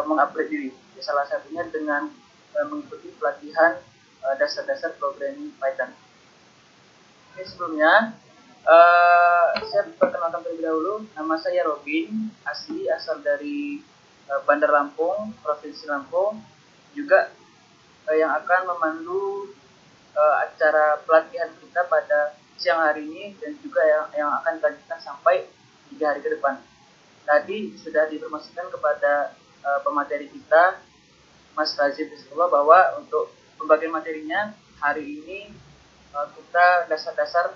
mengupgrade diri. Salah satunya dengan mengikuti pelatihan dasar-dasar programming Python. Oke, sebelumnya saya perkenalkan terlebih dahulu. Nama saya Robin, asal dari Bandar Lampung, Provinsi Lampung. Juga yang akan memandu acara pelatihan kita pada siang hari ini dan juga yang akan dilanjutkan sampai 3 hari ke depan. Tadi sudah diinformasikan kepada pemateri kita, Mas Razif Bismillah, bahwa untuk pembagian materinya hari ini kita dasar-dasar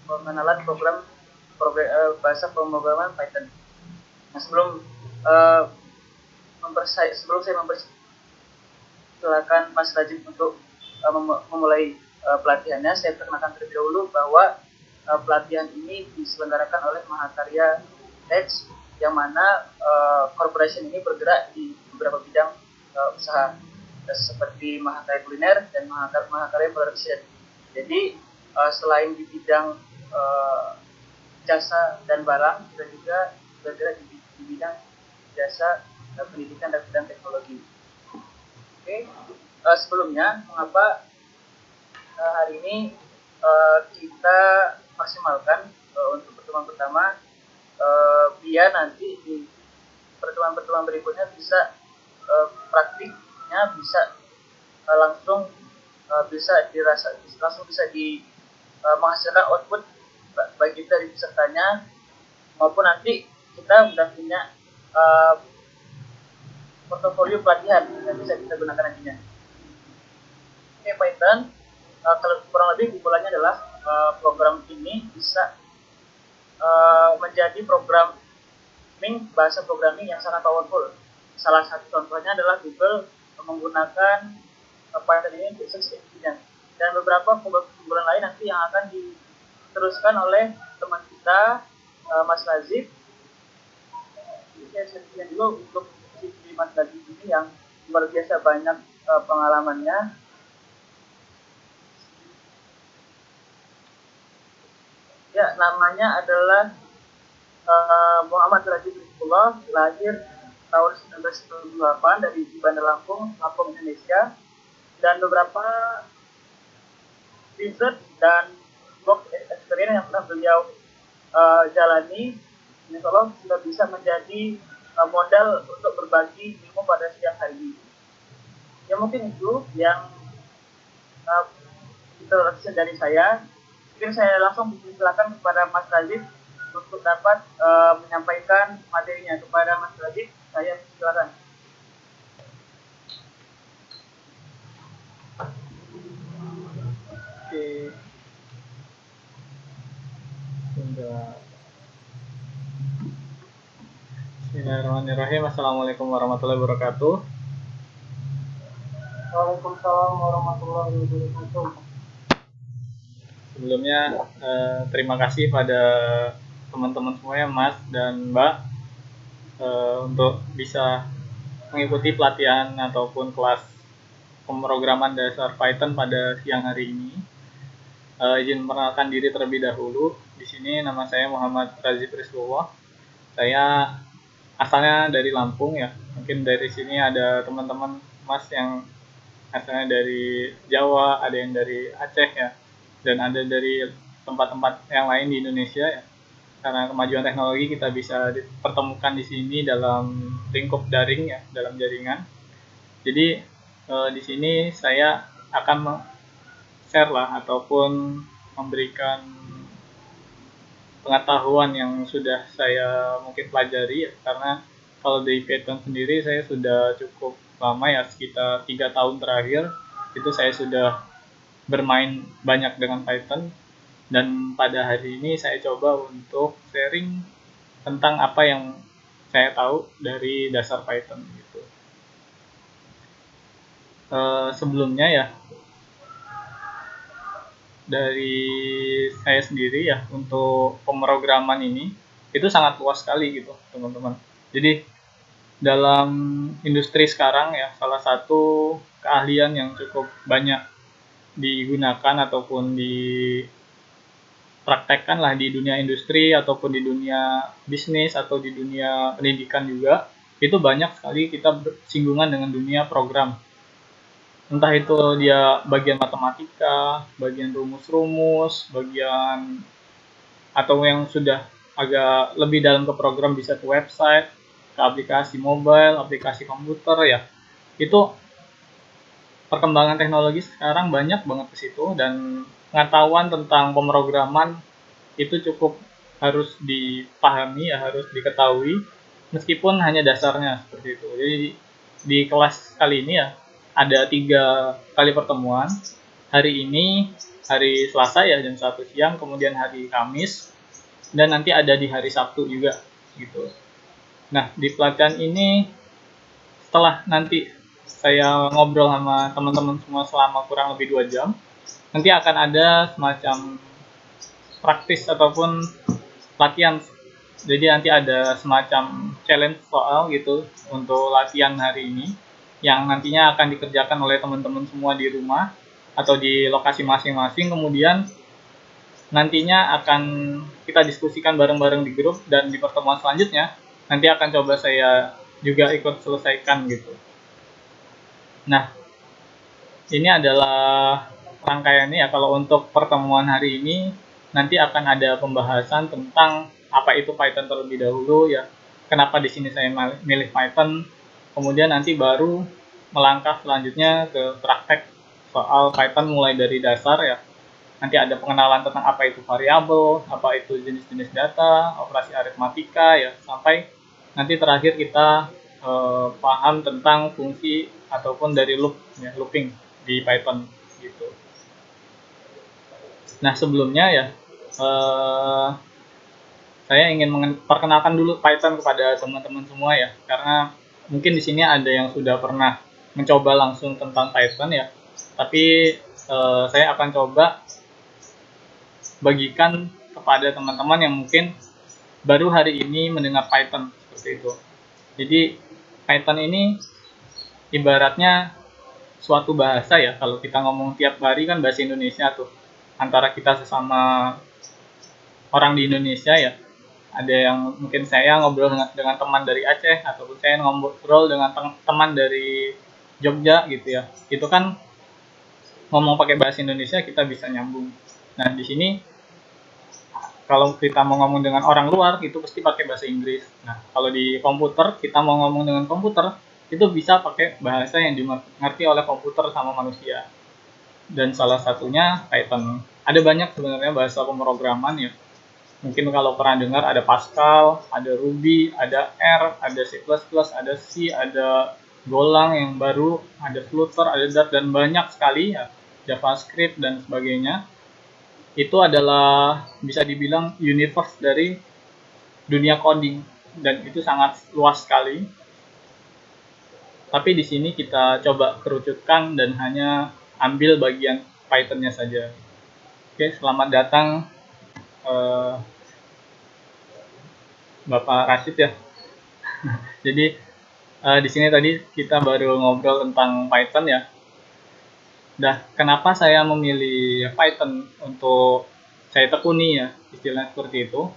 pengenalan bahasa pemrograman Python. Nah, sebelum saya mempersilakan Mas Razif untuk memulai pelatihannya, saya perkenalkan terlebih dahulu bahwa pelatihan ini diselenggarakan oleh Mahakarya Edge, yang mana corporation ini bergerak di beberapa bidang usaha seperti Mahakarya Kuliner dan Mahakarya Production. Jadi selain di bidang jasa dan barang, kita juga bergerak di bidang jasa pendidikan dan bidang teknologi. Oke, sebelumnya mengapa hari ini kita maksimalkan untuk pertemuan pertama, biar nanti di pertemuan-pertemuan berikutnya bisa praktiknya bisa langsung bisa menghasilkan output baik dari pesertanya maupun nanti kita sudah punya portofolio pelatihan yang bisa kita gunakan nantinya. Oke, Python kalau kurang lebih kumpulannya adalah program ini bisa menjadi bahasa programming yang sangat powerful. Salah satu contohnya adalah Google menggunakan Python ini untuk search engine, dan beberapa kumpulan lain nanti yang akan diteruskan oleh teman kita, Mas Razif. Saya sekian dulu untuk sisi Mas Razif ini yang luar biasa banyak pengalamannya. Ya, namanya adalah Muhammad Razif Rizqullah, lahir tahun 1998 dari Bandar Lampung, Indonesia. Dan beberapa research dan work experience yang pernah beliau jalani, insya Allah sudah bisa menjadi modal untuk berbagi ilmu pada siang hari ini. Ya, mungkin itu yang introduksi dari saya. Mungkin saya langsung silakan kepada Mas Razif untuk dapat menyampaikan materinya. Kepada Mas Razif, saya silakan. Oke. Bismillahirrahmanirrahim. Assalamualaikum warahmatullahi wabarakatuh. Waalaikumsalam warahmatullahi wabarakatuh. Sebelumnya terima kasih pada teman-teman semuanya, Mas dan Mbak, untuk bisa mengikuti pelatihan ataupun kelas pemrograman dasar Python pada siang hari ini. Izin memperkenalkan diri terlebih dahulu. Di sini nama saya Muhammad Razif Rizqullah. Saya asalnya dari Lampung ya. Mungkin dari sini ada teman-teman Mas yang asalnya dari Jawa, ada yang dari Aceh ya, dan ada dari tempat-tempat yang lain di Indonesia ya. Karena kemajuan teknologi kita bisa dipertemukan di sini dalam lingkup daring ya, dalam jaringan. Jadi di sini saya akan share lah ataupun memberikan pengetahuan yang sudah saya mungkin pelajari ya, karena kalau di Python sendiri saya sudah cukup lama ya, sekitar 3 tahun terakhir itu saya sudah bermain banyak dengan Python, dan pada hari ini saya coba untuk sharing tentang apa yang saya tahu dari dasar Python gitu. Sebelumnya ya, dari saya sendiri ya, untuk pemrograman ini itu sangat luas sekali gitu teman-teman. Jadi dalam industri sekarang ya, salah satu keahlian yang cukup banyak digunakan ataupun dipraktekkan lah di dunia industri ataupun di dunia bisnis atau di dunia pendidikan juga, itu banyak sekali kita bersinggungan dengan dunia program. Entah itu dia bagian matematika, bagian rumus-rumus, bagian atau yang sudah agak lebih dalam ke program bisa ke website, ke aplikasi mobile, aplikasi komputer ya. Itu perkembangan teknologi sekarang banyak banget ke situ, dan pengetahuan tentang pemrograman itu cukup harus dipahami ya, harus diketahui meskipun hanya dasarnya seperti itu. Jadi di kelas kali ini ya ada 3 kali pertemuan. Hari ini hari Selasa ya jam 1 siang, kemudian hari Kamis, dan nanti ada di hari Sabtu juga gitu. Nah, di pelatihan ini setelah nanti saya ngobrol sama teman-teman semua selama kurang lebih 2 jam, nanti akan ada semacam praktis ataupun latihan. Jadi nanti ada semacam challenge soal gitu untuk latihan hari ini yang nantinya akan dikerjakan oleh teman-teman semua di rumah atau di lokasi masing-masing. Kemudian nantinya akan kita diskusikan bareng-bareng di grup, dan di pertemuan selanjutnya nanti akan coba saya juga ikut selesaikan gitu. Nah, ini adalah rangkaiannya ya. Kalau untuk pertemuan hari ini nanti akan ada pembahasan tentang apa itu Python terlebih dahulu ya. Kenapa di sini saya milih Python. Kemudian nanti baru melangkah selanjutnya ke praktek soal Python mulai dari dasar ya. Nanti ada pengenalan tentang apa itu variabel, apa itu jenis-jenis data, operasi aritmatika ya, sampai nanti terakhir kita paham tentang fungsi ataupun dari loop ya, looping di Python gitu. Nah, sebelumnya ya saya ingin memperkenalkan dulu Python kepada teman-teman semua ya, karena mungkin di sini ada yang sudah pernah mencoba langsung tentang Python ya, tapi saya akan coba bagikan kepada teman-teman yang mungkin baru hari ini mendengar Python seperti itu. Jadi Python ini ibaratnya suatu bahasa ya, kalau kita ngomong tiap hari kan bahasa Indonesia tuh antara kita sesama orang di Indonesia ya. Ada yang mungkin saya ngobrol dengan teman dari Aceh, ataupun saya ngobrol dengan teman dari Jogja gitu ya. Itu kan ngomong pakai bahasa Indonesia kita bisa nyambung. Nah, di sini kalau kita mau ngomong dengan orang luar itu pasti pakai bahasa Inggris. Nah, kalau di komputer kita mau ngomong dengan komputer itu bisa pakai bahasa yang dimengerti oleh komputer sama manusia. Dan salah satunya Python. Ada banyak sebenarnya bahasa pemrograman ya. Mungkin kalau pernah dengar ada Pascal, ada Ruby, ada R, ada C++, ada C, ada Golang yang baru, ada Flutter, ada Dart, dan banyak sekali ya, JavaScript dan sebagainya. Itu adalah bisa dibilang universe dari dunia coding, dan itu sangat luas sekali. Tapi di sini kita coba kerucutkan dan hanya ambil bagian Python-nya saja. Oke, selamat datang Bapak Rashid ya. Jadi di sini tadi kita baru ngobrol tentang Python ya. Nah, kenapa saya memilih Python untuk saya tekuni ya, istilahnya seperti itu?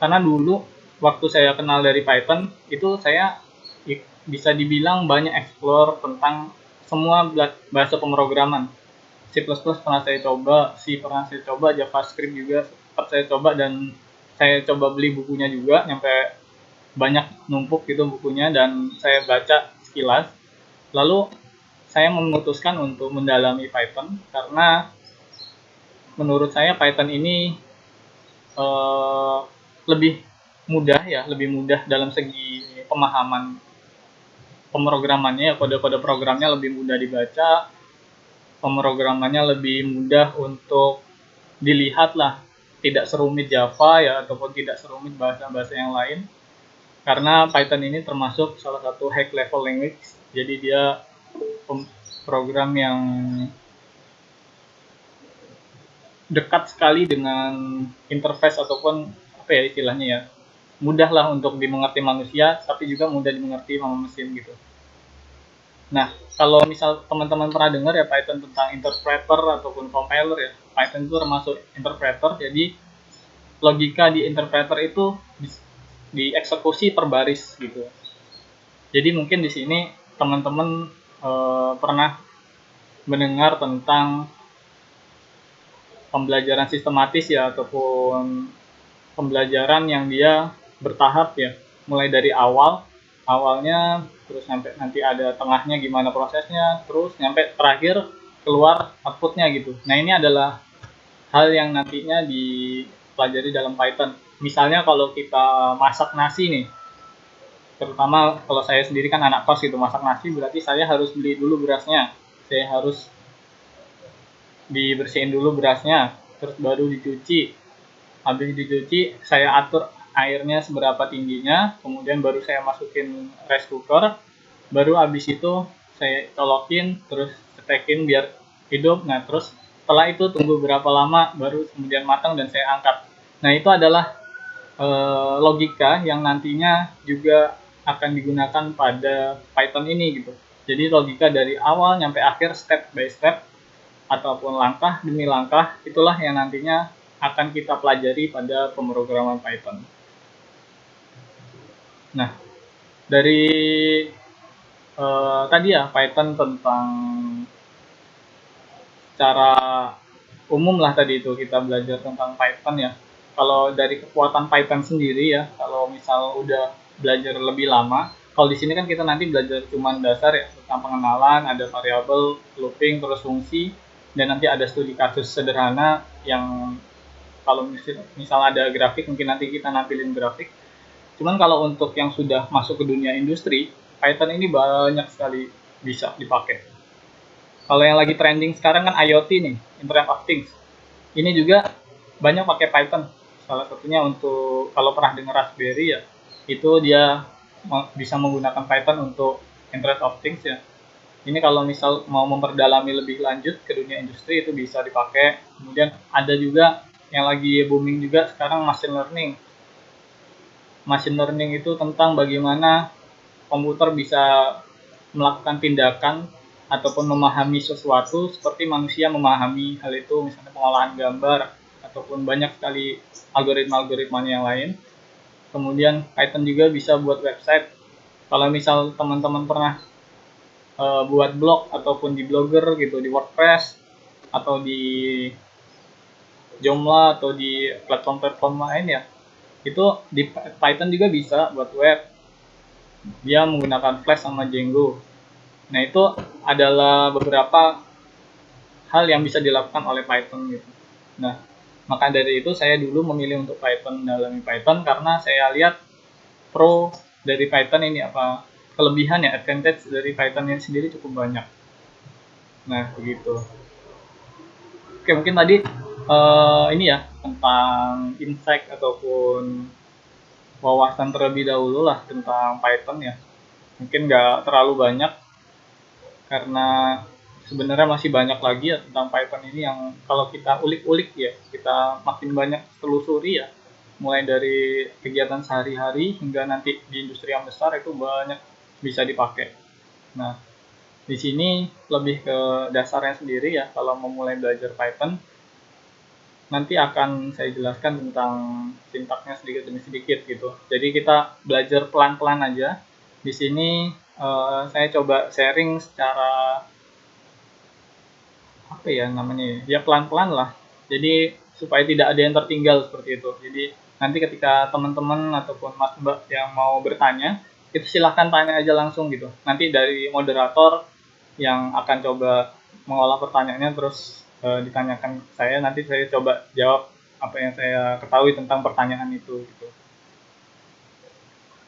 Karena dulu waktu saya kenal dari Python itu saya bisa dibilang banyak explore tentang semua bahasa pemrograman. C++ pernah saya coba, C pernah saya coba, JavaScript juga sempat saya coba, dan saya coba beli bukunya juga, nyampe banyak numpuk gitu bukunya, dan saya baca sekilas. Lalu saya memutuskan untuk mendalami Python karena menurut saya Python ini lebih mudah ya, lebih mudah dalam segi pemahaman pemrogramannya ya, kode-kode programnya lebih mudah dibaca, pemrogramannya lebih mudah untuk dilihat lah, tidak serumit Java ya, ataupun tidak serumit bahasa-bahasa yang lain. Karena Python ini termasuk salah satu high level language, jadi dia program yang dekat sekali dengan interface ataupun apa ya istilahnya ya, mudah lah untuk dimengerti manusia, tapi juga mudah dimengerti sama mesin gitu. Nah, kalau misal teman-teman pernah dengar ya Python tentang interpreter ataupun compiler ya, Python itu termasuk interpreter, jadi logika di interpreter itu dieksekusi per baris gitu. Jadi mungkin di sini teman-teman pernah mendengar tentang pembelajaran sistematis ya, ataupun pembelajaran yang dia bertahap ya, mulai dari awalnya, terus sampai nanti ada tengahnya gimana prosesnya, terus sampai terakhir keluar outputnya gitu. Nah, ini adalah hal yang nantinya dipelajari dalam Python. Misalnya kalau kita masak nasi nih, terutama kalau saya sendiri kan anak kos gitu, masak nasi berarti saya harus beli dulu berasnya, saya harus dibersihin dulu berasnya, terus baru dicuci. Habis dicuci saya atur airnya seberapa tingginya, kemudian baru saya masukin rice cooker, baru habis itu saya colokin, terus cetekin biar hidup. Nah, terus setelah itu tunggu berapa lama baru kemudian matang dan saya angkat. Nah, itu adalah logika yang nantinya juga akan digunakan pada Python ini gitu. Jadi logika dari awal sampai akhir, step by step ataupun langkah demi langkah, itulah yang nantinya akan kita pelajari pada pemrograman Python. Nah, dari tadi ya Python tentang cara umum lah, tadi itu kita belajar tentang Python ya. Kalau dari kekuatan Python sendiri ya, kalau misal udah belajar lebih lama, kalau di sini kan kita nanti belajar cuma dasar ya, tentang pengenalan, ada variabel, looping, terus fungsi, dan nanti ada studi kasus sederhana yang kalau misal ada grafik mungkin nanti kita nampilin grafik. Cuman kalau untuk yang sudah masuk ke dunia industri, Python ini banyak sekali bisa dipakai. Kalau yang lagi trending sekarang kan IoT nih, Internet of Things. Ini juga banyak pakai Python. Salah satunya untuk kalau pernah dengar Raspberry ya, itu dia bisa menggunakan Python untuk Internet of Things ya. Ini kalau misal mau memperdalami lebih lanjut ke dunia industri itu bisa dipakai. Kemudian ada juga yang lagi booming juga sekarang machine learning. Machine learning itu tentang bagaimana komputer bisa melakukan tindakan ataupun memahami sesuatu seperti manusia memahami hal itu, misalnya pengolahan gambar ataupun banyak sekali algoritma-algoritma yang lain. Kemudian Python juga bisa buat website. Kalau misal teman-teman pernah buat blog ataupun di Blogger gitu, di WordPress atau di Joomla atau di platform-platform lain ya, itu di Python juga bisa buat web. Dia menggunakan Flash sama Django. Nah, itu adalah beberapa hal yang bisa dilakukan oleh Python gitu. Nah, maka dari itu saya dulu memilih untuk Python, mendalami Python karena saya lihat pro dari Python ini apa, kelebihan ya, advantage dari Python ini sendiri cukup banyak. Nah, begitu. Oke, mungkin tadi ini ya tentang insight ataupun wawasan terlebih dahulu lah tentang Python ya. Mungkin nggak terlalu banyak karena sebenarnya masih banyak lagi ya tentang Python ini yang kalau kita ulik-ulik ya, kita makin banyak telusuri ya, mulai dari kegiatan sehari-hari hingga nanti di industri yang besar itu banyak bisa dipakai. Nah, di sini lebih ke dasarnya sendiri ya, kalau memulai belajar Python nanti akan saya jelaskan tentang sintaksnya sedikit demi sedikit gitu. Jadi kita belajar pelan-pelan aja. Di sini saya coba sharing secara apa ya namanya ya, pelan-pelan lah. Jadi supaya tidak ada yang tertinggal seperti itu. Jadi nanti ketika teman-teman ataupun Mas Mbak yang mau bertanya, itu silahkan tanya aja langsung gitu. Nanti dari moderator yang akan coba mengolah pertanyaannya terus ditanyakan saya, nanti saya coba jawab apa yang saya ketahui tentang pertanyaan itu gitu.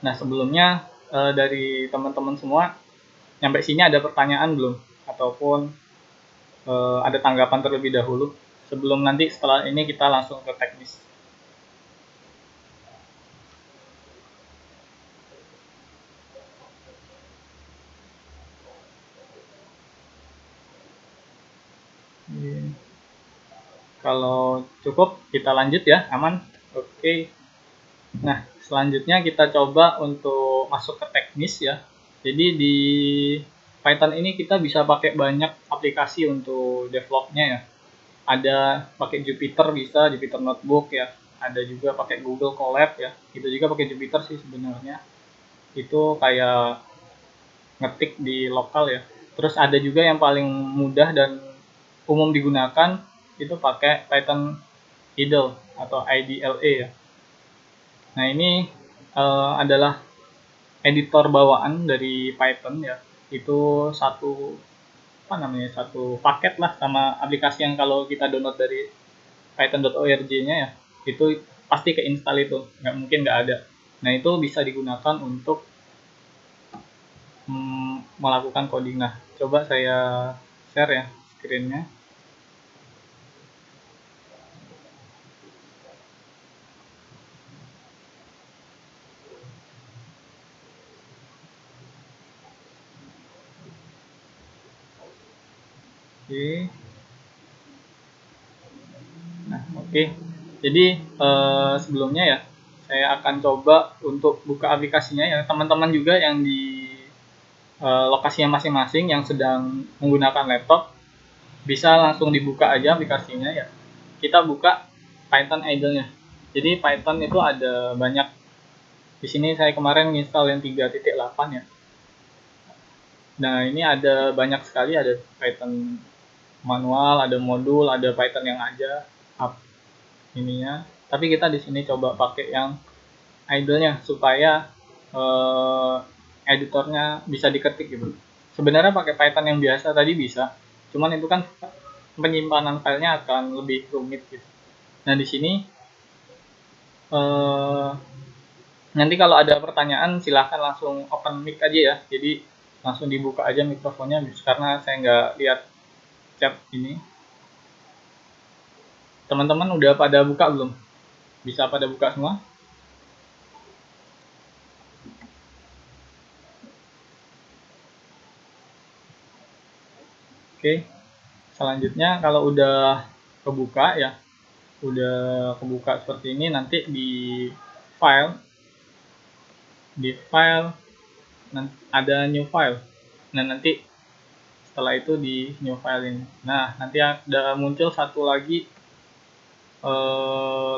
Nah, sebelumnya dari teman-teman semua sampai sini ada pertanyaan belum, ataupun ada tanggapan terlebih dahulu sebelum nanti setelah ini kita langsung ke teknis. Kalau cukup kita lanjut ya, aman. Oke. Nah, selanjutnya kita coba untuk masuk ke teknis ya. Jadi di Python ini kita bisa pakai banyak aplikasi untuk developnya ya. Ada pakai Jupyter, bisa Jupyter Notebook ya. Ada juga pakai Google Colab ya. Itu juga pakai Jupyter sih sebenarnya. Itu kayak ngetik di lokal ya. Terus ada juga yang paling mudah dan umum digunakan itu pakai Python idle atau IDLE ya. Nah ini adalah editor bawaan dari Python ya. Itu satu paket lah sama aplikasi yang kalau kita download dari python.org-nya ya, itu pasti keinstall itu, nggak mungkin nggak ada. Nah itu bisa digunakan untuk melakukan coding. Nah coba saya share ya screen-nya. Oke. Nah, oke. Jadi sebelumnya ya, saya akan coba untuk buka aplikasinya ya. Teman-teman juga yang di lokasinya masing-masing yang sedang menggunakan laptop bisa langsung dibuka aja aplikasinya ya. Kita buka Python idle-nya. Jadi Python itu ada banyak. Di sini saya kemarin install yang 3.8 ya. Nah, ini ada banyak sekali, ada Python manual, ada modul, ada Python yang aja up ininya. Tapi kita di sini coba pakai yang idle-nya supaya editornya bisa diketik gitu. Sebenarnya pakai Python yang biasa tadi bisa, cuman itu kan penyimpanan filenya akan lebih rumit gitu. Nah di sini nanti kalau ada pertanyaan silahkan langsung open mic aja ya. Jadi langsung dibuka aja mikrofonnya karena saya nggak lihat chat ini. Teman-teman udah pada buka belum? Bisa pada buka semua? Oke. Selanjutnya kalau udah kebuka ya, udah kebuka seperti ini, nanti file di file ada new file. Nah nanti setelah itu di new file ini, nah nanti ada muncul satu lagi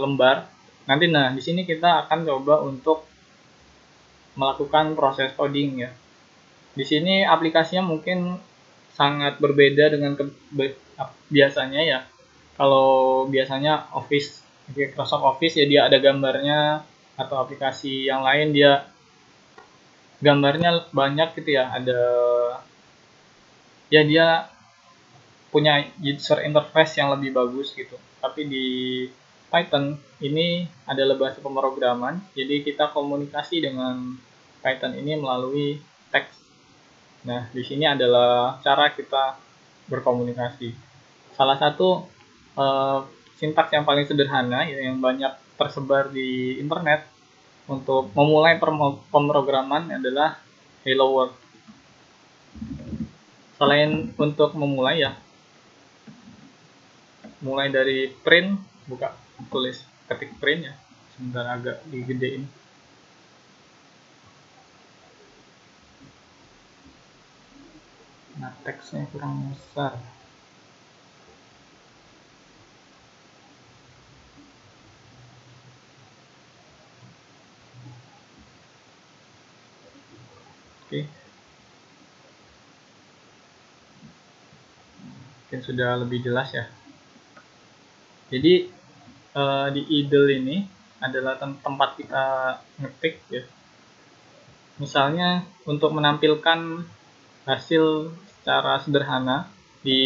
lembar. Nanti nah di sini kita akan coba untuk melakukan proses coding ya. Di sini aplikasinya mungkin sangat berbeda dengan biasanya ya. Kalau biasanya Microsoft Office ya dia ada gambarnya, atau aplikasi yang lain dia gambarnya banyak gitu ya, ada ya dia punya user interface yang lebih bagus gitu. Tapi di Python ini adalah bahasa pemrograman, jadi kita komunikasi dengan Python ini melalui teks. Nah, di sini adalah cara kita berkomunikasi. Salah satu sintaks yang paling sederhana yang banyak tersebar di internet untuk memulai pemrograman adalah Hello World. Selain untuk memulai ya, mulai dari print, tulis ketik print ya, sebentar agak digedein. Nah teksnya kurang besar. Oke, mungkin sudah lebih jelas ya. Jadi di idle ini adalah tempat kita ngetik ya. Misalnya untuk menampilkan hasil secara sederhana di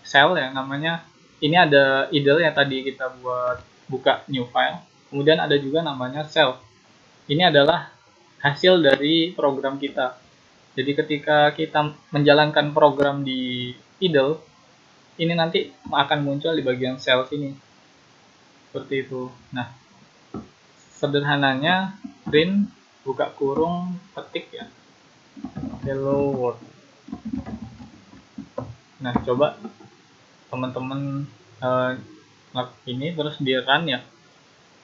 cell ya namanya. Ini ada idle yang tadi kita buat buka new file. Kemudian ada juga namanya cell. Ini adalah hasil dari program kita. Jadi ketika kita menjalankan program di idle, ini nanti akan muncul di bagian cell sini. Seperti itu. Nah, sederhananya print buka kurung ketik ya. Hello world. Nah, coba teman-teman ini terus di run ya.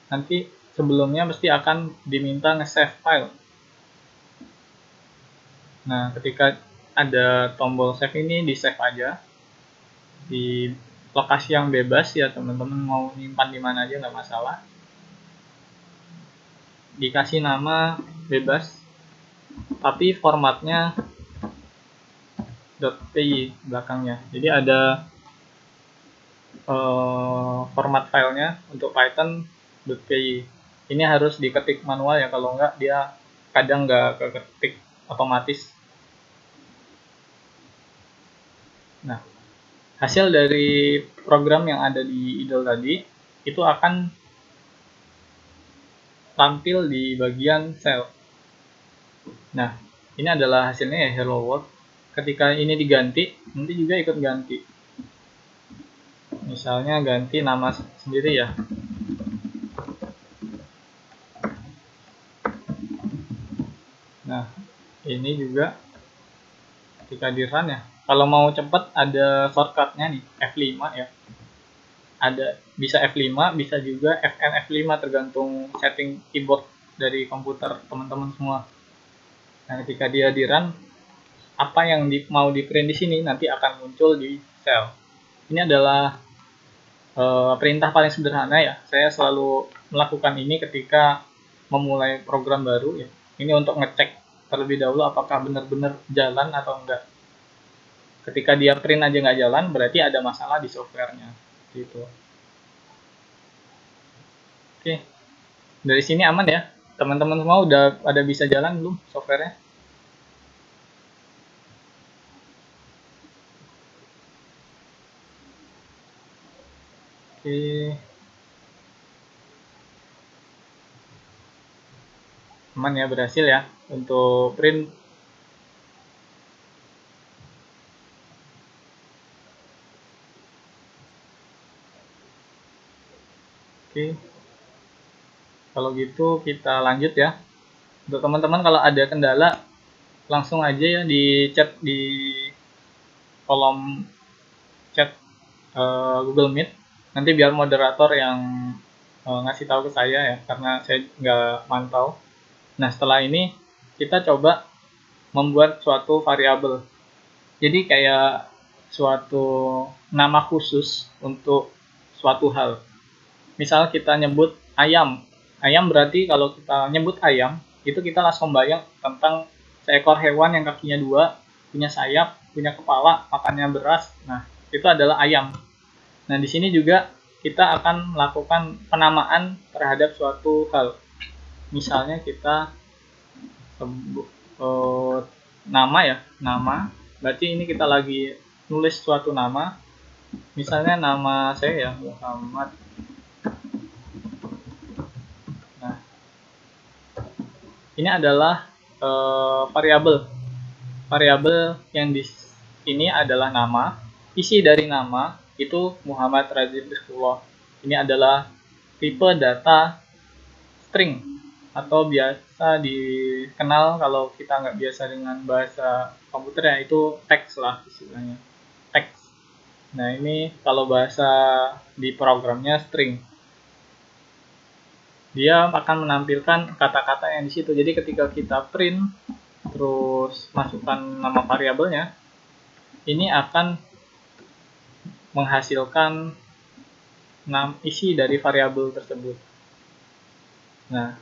Nanti sebelumnya mesti akan diminta nge-save file. Nah, ketika ada tombol save ini di save aja di lokasi yang bebas ya, teman-teman mau nyimpan di mana aja nggak masalah. Dikasih nama bebas. tapi formatnya .py belakangnya. Jadi ada format filenya untuk Python .py. Ini harus diketik manual ya, kalau enggak dia kadang nggak keketik otomatis. Nah, hasil dari program yang ada di idle tadi itu akan tampil di bagian cell. Nah, ini adalah hasilnya ya, hello world. Ketika ini diganti, nanti juga ikut ganti. Misalnya ganti nama sendiri ya. Nah, ini juga ketika di run ya. Kalau mau cepat ada shortcutnya nih, F5 ya. Ada bisa F5, bisa juga Fn F5 tergantung setting keyboard dari komputer teman-teman semua. Nah, ketika dia di run, apa yang mau di print di sini nanti akan muncul di cell. Ini adalah perintah paling sederhana ya. Saya selalu melakukan ini ketika memulai program baru ya. Ini untuk ngecek terlebih dahulu apakah benar-benar jalan atau enggak. Ketika dia print aja nggak jalan, berarti ada masalah di softwarenya. Gitu. Oke, dari sini aman ya. Teman-teman semua udah ada bisa jalan belum softwarenya? Oke, aman ya, berhasil ya untuk print. Oke, kalau gitu kita lanjut ya. Untuk teman-teman kalau ada kendala langsung aja ya di chat di kolom chat Google Meet. Nanti biar moderator yang ngasih tahu ke saya ya, karena saya nggak mantau. Nah, setelah ini kita coba membuat suatu variabel. Jadi kayak suatu nama khusus untuk suatu hal. Misal kita nyebut ayam. Ayam berarti kalau kita nyebut ayam, itu kita langsung bayang tentang seekor hewan yang kakinya 2, punya sayap, punya kepala, makannya beras. Nah, itu adalah ayam. Nah, di sini juga kita akan melakukan penamaan terhadap suatu hal. Misalnya kita sebut nama ya, nama. Berarti ini kita lagi nulis suatu nama. Misalnya nama saya ya, Muhammad. Nah, ini adalah variabel. Variabel yang di sini adalah nama. Isi dari nama itu Muhammad Rajib Rizqullah. Ini adalah tipe data string atau biasa dikenal kalau kita nggak biasa dengan bahasa komputer ya, itu teks lah istilahnya, teks. Nah, ini kalau bahasa di programnya string, dia akan menampilkan kata-kata yang di situ. Jadi ketika kita print terus masukkan nama variabelnya, ini akan menghasilkan isi dari variabel tersebut. Nah,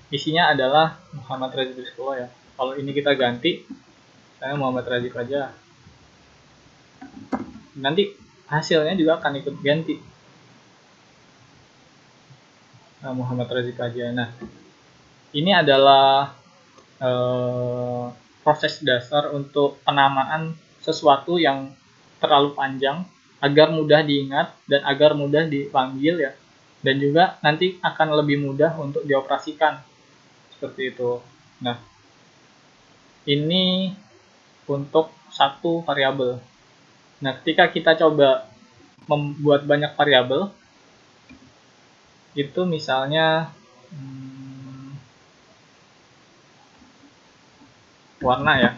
isinya adalah Muhammad Rajib Rizqullah ya. Kalau ini kita ganti, saya Muhammad Rajib aja. Nanti hasilnya juga akan ikut ganti. Nah, Muhammad Rajib aja. Nah, ini adalah proses dasar untuk penamaan sesuatu yang terlalu panjang agar mudah diingat dan agar mudah dipanggil ya. Dan juga nanti akan lebih mudah untuk dioperasikan. Seperti itu. Nah, ini untuk satu variabel. Nah, ketika kita coba membuat banyak variabel, itu misalnya warna ya,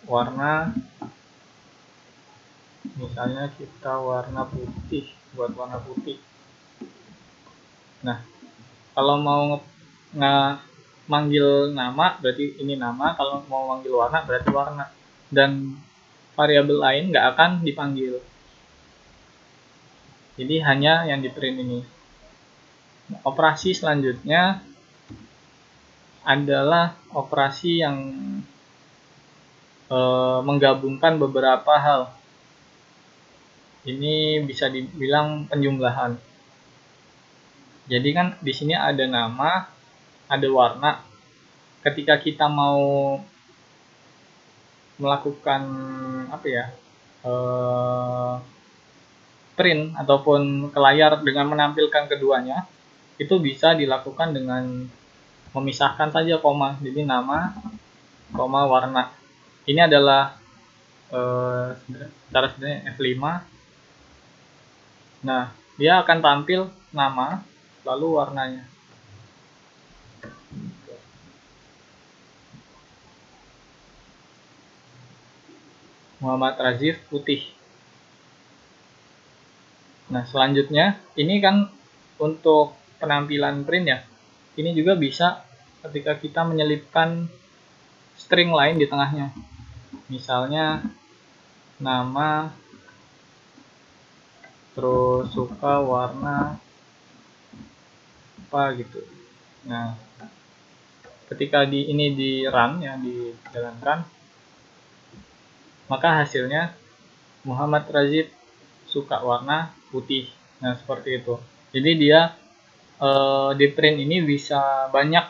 warna, misalnya kita warna putih, buat warna putih. Nah, kalau mau manggil nama berarti ini nama, kalau mau manggil warna berarti warna, dan variabel lain nggak akan dipanggil. Jadi hanya yang di print ini. Nah, operasi selanjutnya adalah operasi yang menggabungkan beberapa hal. Ini bisa dibilang penjumlahan. Jadi kan di sini ada nama, ada warna. Ketika kita mau melakukan print ataupun ke layar dengan menampilkan keduanya, itu bisa dilakukan dengan memisahkan saja koma. Jadi nama, koma, warna. Ini adalah cara sebenarnya F5. Nah, dia akan tampil nama lalu warnanya. Muhammad Razif putih. Nah, selanjutnya ini kan untuk penampilan print ya. Ini juga bisa ketika kita menyelipkan string lain di tengahnya. Misalnya nama, terus suka, warna, apa gitu. Nah, ketika ini di run ya, dijalankan, maka hasilnya Muhammad Razif suka warna putih. Nah, seperti itu. Jadi dia di print ini bisa banyak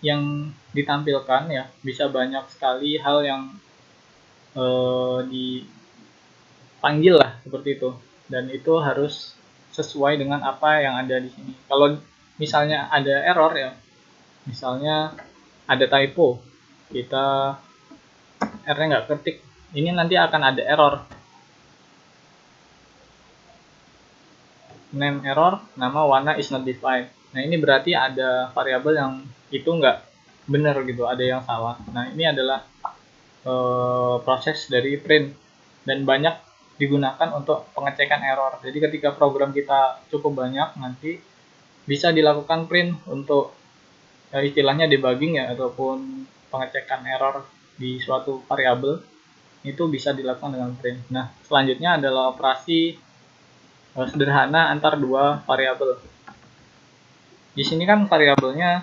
yang ditampilkan ya, bisa banyak sekali hal yang dipanggil lah seperti itu, dan itu harus sesuai dengan apa yang ada di sini. Kalau misalnya ada error ya, misalnya ada typo, kita R-nya nggak ketik, ini nanti akan ada error. Name error, nama, warna is not defined. Nah, ini berarti ada variabel yang itu nggak benar gitu, ada yang salah. Nah, ini adalah proses dari print dan banyak digunakan untuk pengecekan error. Jadi ketika program kita cukup banyak, nanti bisa dilakukan print untuk istilahnya debugging ya, ataupun pengecekan error di suatu variabel, itu bisa dilakukan dengan print. Nah, selanjutnya adalah operasi sederhana antar dua variabel. Di sini kan variabelnya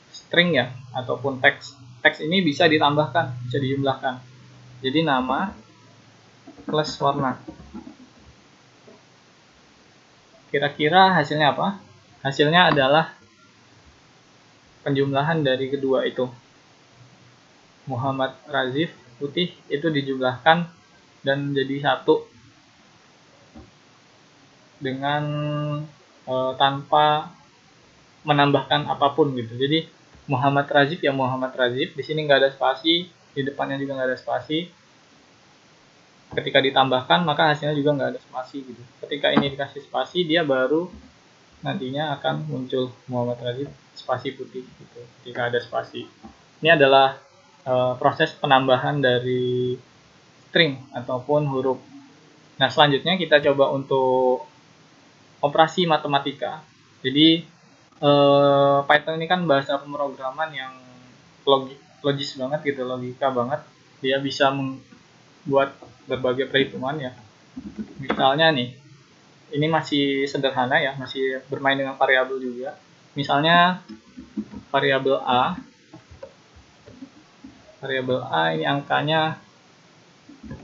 string ya, ataupun teks. Teks ini bisa ditambahkan, bisa dijumlahkan. Jadi nama plus warna. Kira-kira hasilnya apa? Hasilnya adalah penjumlahan dari kedua itu. Muhammad Razif putih itu dijumlahkan dan jadi satu dengan tanpa menambahkan apapun gitu. Jadi Muhammad Razif ya Muhammad Razif, di sini nggak ada spasi, di depannya juga nggak ada spasi. Ketika ditambahkan maka hasilnya juga nggak ada spasi gitu. Ketika ini dikasih spasi, dia baru nantinya akan muncul Muhammad Razif spasi putih gitu. Jika ada spasi, ini adalah proses penambahan dari string ataupun huruf. Nah, selanjutnya kita coba untuk operasi matematika. Jadi Python ini kan bahasa pemrograman yang logis banget gitu, logika banget. Dia bisa membuat berbagai perhitungan ya. Misalnya nih, ini masih sederhana ya, masih bermain dengan variabel juga. Misalnya variabel A. Variabel A ini angkanya 5.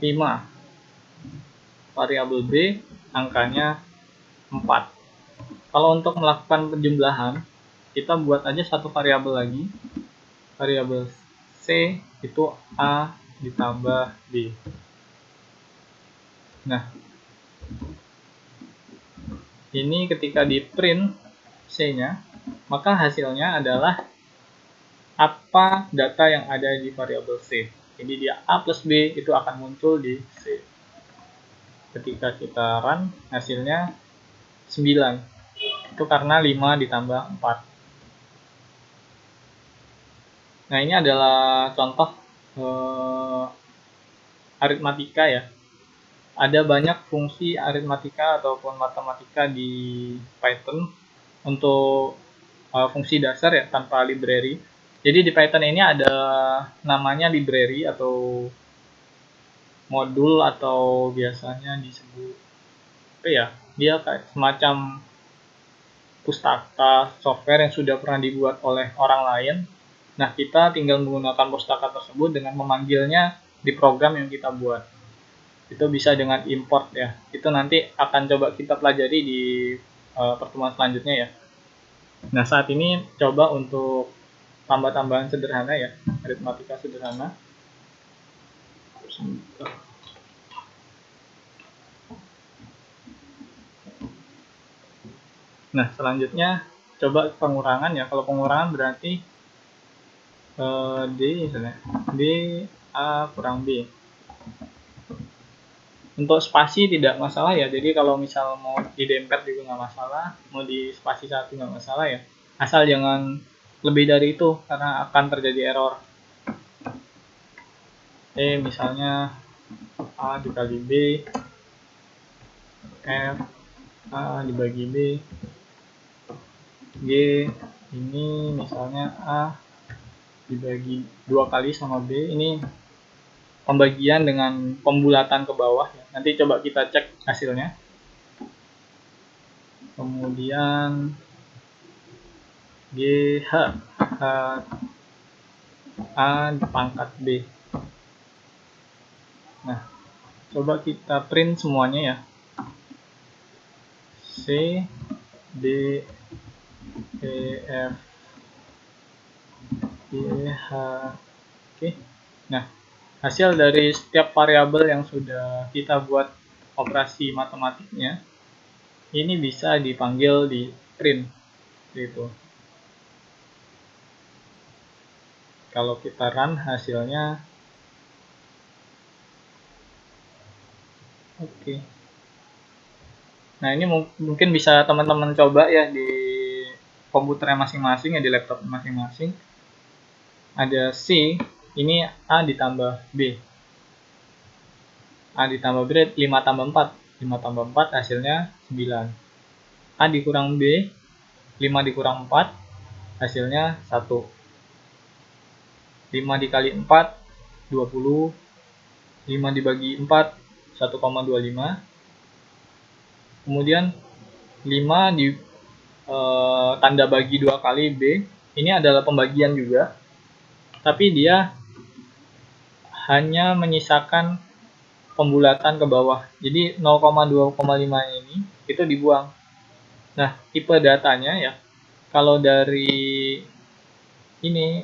Variabel B angkanya 4. Kalau untuk melakukan penjumlahan, kita buat aja satu variabel lagi. Variabel C itu A ditambah B. Nah, ini ketika di print C-nya, maka hasilnya adalah apa data yang ada di variabel C. Jadi dia A plus B itu akan muncul di C. Ketika kita run, hasilnya 9. Itu karena 5 ditambah 4. Nah, ini adalah contoh aritmatika ya. Ada banyak fungsi aritmatika ataupun matematika di Python untuk fungsi dasar ya, tanpa library. Jadi di Python ini ada namanya library atau modul, atau biasanya disebut apa ya, dia kayak semacam pustaka software yang sudah pernah dibuat oleh orang lain. Nah, kita tinggal menggunakan pustaka tersebut dengan memanggilnya di program yang kita buat. Itu bisa dengan import ya. Itu nanti akan coba kita pelajari di pertemuan selanjutnya ya. Nah, saat ini coba untuk tambah-tambahan sederhana ya, aritmatika sederhana. Nah, selanjutnya coba pengurangan ya. Kalau pengurangan berarti D misalnya, D A kurang B. Untuk spasi tidak masalah ya, jadi kalau misal mau didempet juga nggak masalah, mau di spasi satu nggak masalah ya, asal jangan lebih dari itu karena akan terjadi error. Misalnya A dikali B, F A dibagi B, G ini misalnya A dibagi 2 kali sama B, ini pembagian dengan pembulatan ke bawah ya. Nanti coba kita cek hasilnya. Kemudian GH A pangkat B. Nah, coba kita print semuanya ya. C D E F G H. Oke. Nah, hasil dari setiap variabel yang sudah kita buat operasi matematiknya ini bisa dipanggil di print gitu. Kalau kita run hasilnya oke. Nah, ini mungkin bisa teman-teman coba ya di komputernya masing-masing ya, di laptop masing-masing. Ada C, ini A ditambah B. A ditambah B 5 tambah 4. 5 tambah 4 hasilnya 9. A dikurang B, 5 dikurang 4 hasilnya 1. 5 dikali 4 20. 5 dibagi 4 1,25. Kemudian 5 di tanda bagi 2 kali B, ini adalah pembagian juga, tapi dia hanya menyisakan pembulatan ke bawah. Jadi 0,2,5 ini itu dibuang. Nah, tipe datanya ya, kalau dari ini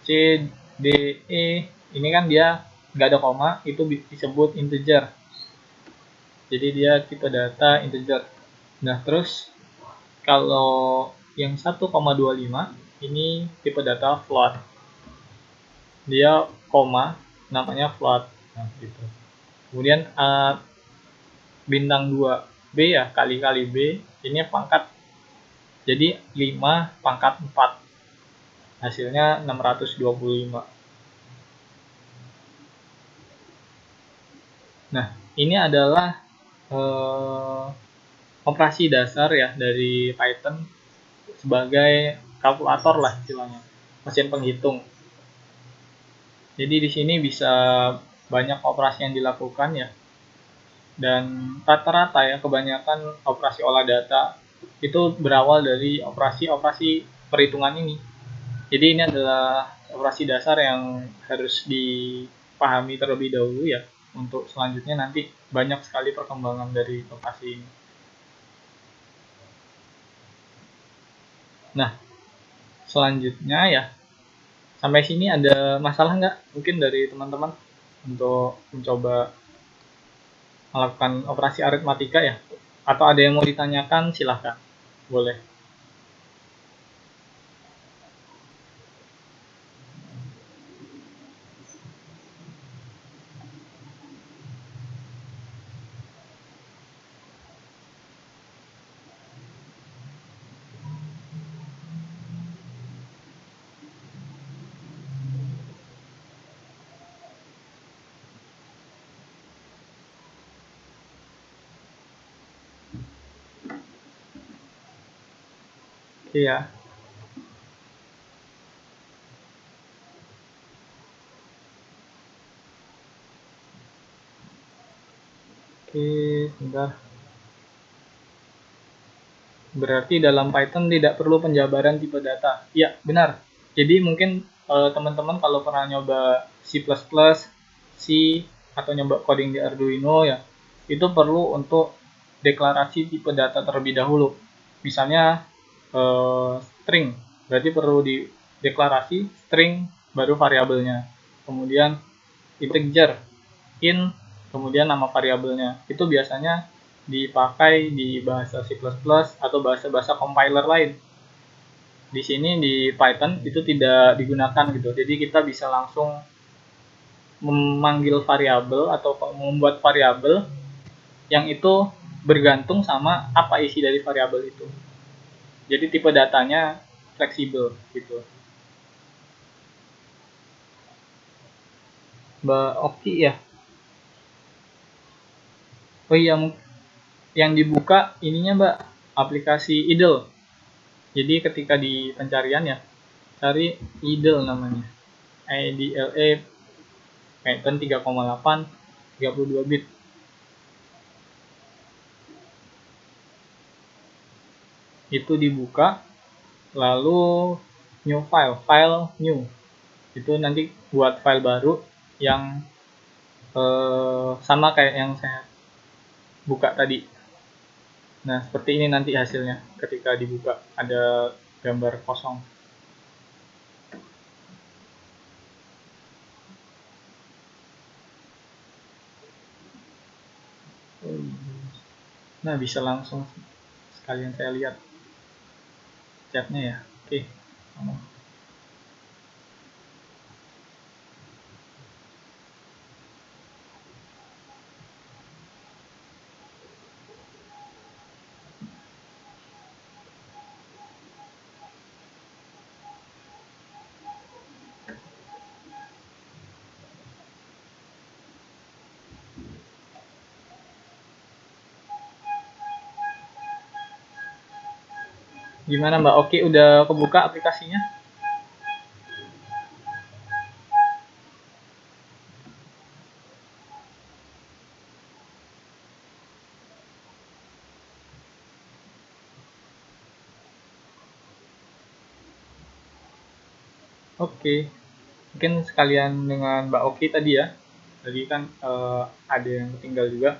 C, D, E, ini kan dia nggak ada koma, itu disebut integer. Jadi dia tipe data integer. Nah, terus kalau yang 1,25 ini tipe data float. Dia koma, namanya float. Nah, gitu. Kemudian bintang 2B ya, kali-kali B, ini pangkat. Jadi 5 pangkat 4. Hasilnya 625. Nah, ini adalah operasi dasar ya dari Python sebagai kalkulator lah istilahnya, mesin penghitung. Jadi di sini bisa banyak operasi yang dilakukan ya. Dan rata-rata ya kebanyakan operasi olah data itu berawal dari operasi-operasi perhitungan ini. Jadi ini adalah operasi dasar yang harus dipahami terlebih dahulu ya. Untuk selanjutnya nanti banyak sekali perkembangan dari operasi ini. Nah, selanjutnya ya, sampai sini ada masalah nggak mungkin dari teman-teman untuk mencoba melakukan operasi aritmatika ya? Atau ada yang mau ditanyakan, silahkan, boleh. Oke ya. Oke, sebentar. Berarti dalam Python tidak perlu penjabaran tipe data. Iya, benar. Jadi mungkin teman-teman kalau pernah nyoba C++, C atau nyoba coding di Arduino ya, itu perlu untuk deklarasi tipe data terlebih dahulu. Misalnya string, berarti perlu di deklarasi string baru variabelnya. Kemudian integer, int, kemudian nama variabelnya. Itu biasanya dipakai di bahasa C++ atau bahasa-bahasa compiler lain. Di sini di Python itu tidak digunakan gitu. Jadi kita bisa langsung memanggil variabel atau membuat variabel yang itu bergantung sama apa isi dari variabel itu. Jadi tipe datanya fleksibel gitu. Mbak Oki ya. Oh iya, yang dibuka ininya Mbak, aplikasi Idle. Jadi ketika di pencarian ya, cari Idle namanya. IDLE Python 3,8 32 bit. Itu dibuka, lalu new file new. Itu nanti buat file baru yang sama kayak yang saya buka tadi. Nah, seperti ini nanti hasilnya ketika dibuka, ada gambar kosong. Nah, bisa langsung sekalian saya lihat chatnya ya. Oke. Gimana Mbak? Oke, udah kebuka aplikasinya? Oke. Mungkin sekalian dengan Mbak Oki tadi ya. Tadi kan ada yang tinggal juga.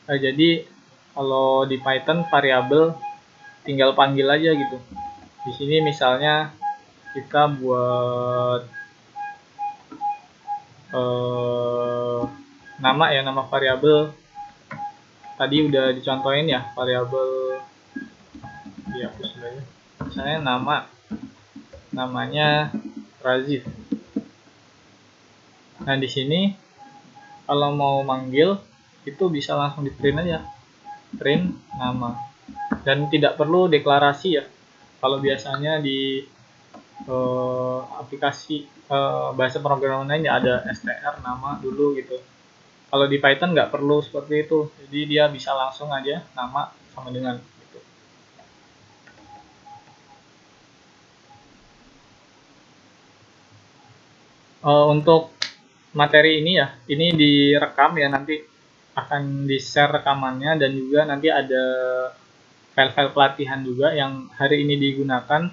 Jadi kalau di Python variabel tinggal panggil aja gitu. Di sini misalnya kita buat nama variabel tadi udah dicontohin ya, variabel dihapus dulu ya. Misalnya namanya Razif. Nah di sini kalau mau manggil itu bisa langsung di print aja, print nama, dan tidak perlu deklarasi ya. Kalau biasanya di aplikasi bahasa pemrograman lain ya ada str nama dulu gitu. Kalau di Python nggak perlu seperti itu, jadi dia bisa langsung aja nama sama dengan gitu. Untuk materi ini ya, ini direkam ya, nanti akan di-share rekamannya, dan juga nanti ada file-file pelatihan juga yang hari ini digunakan.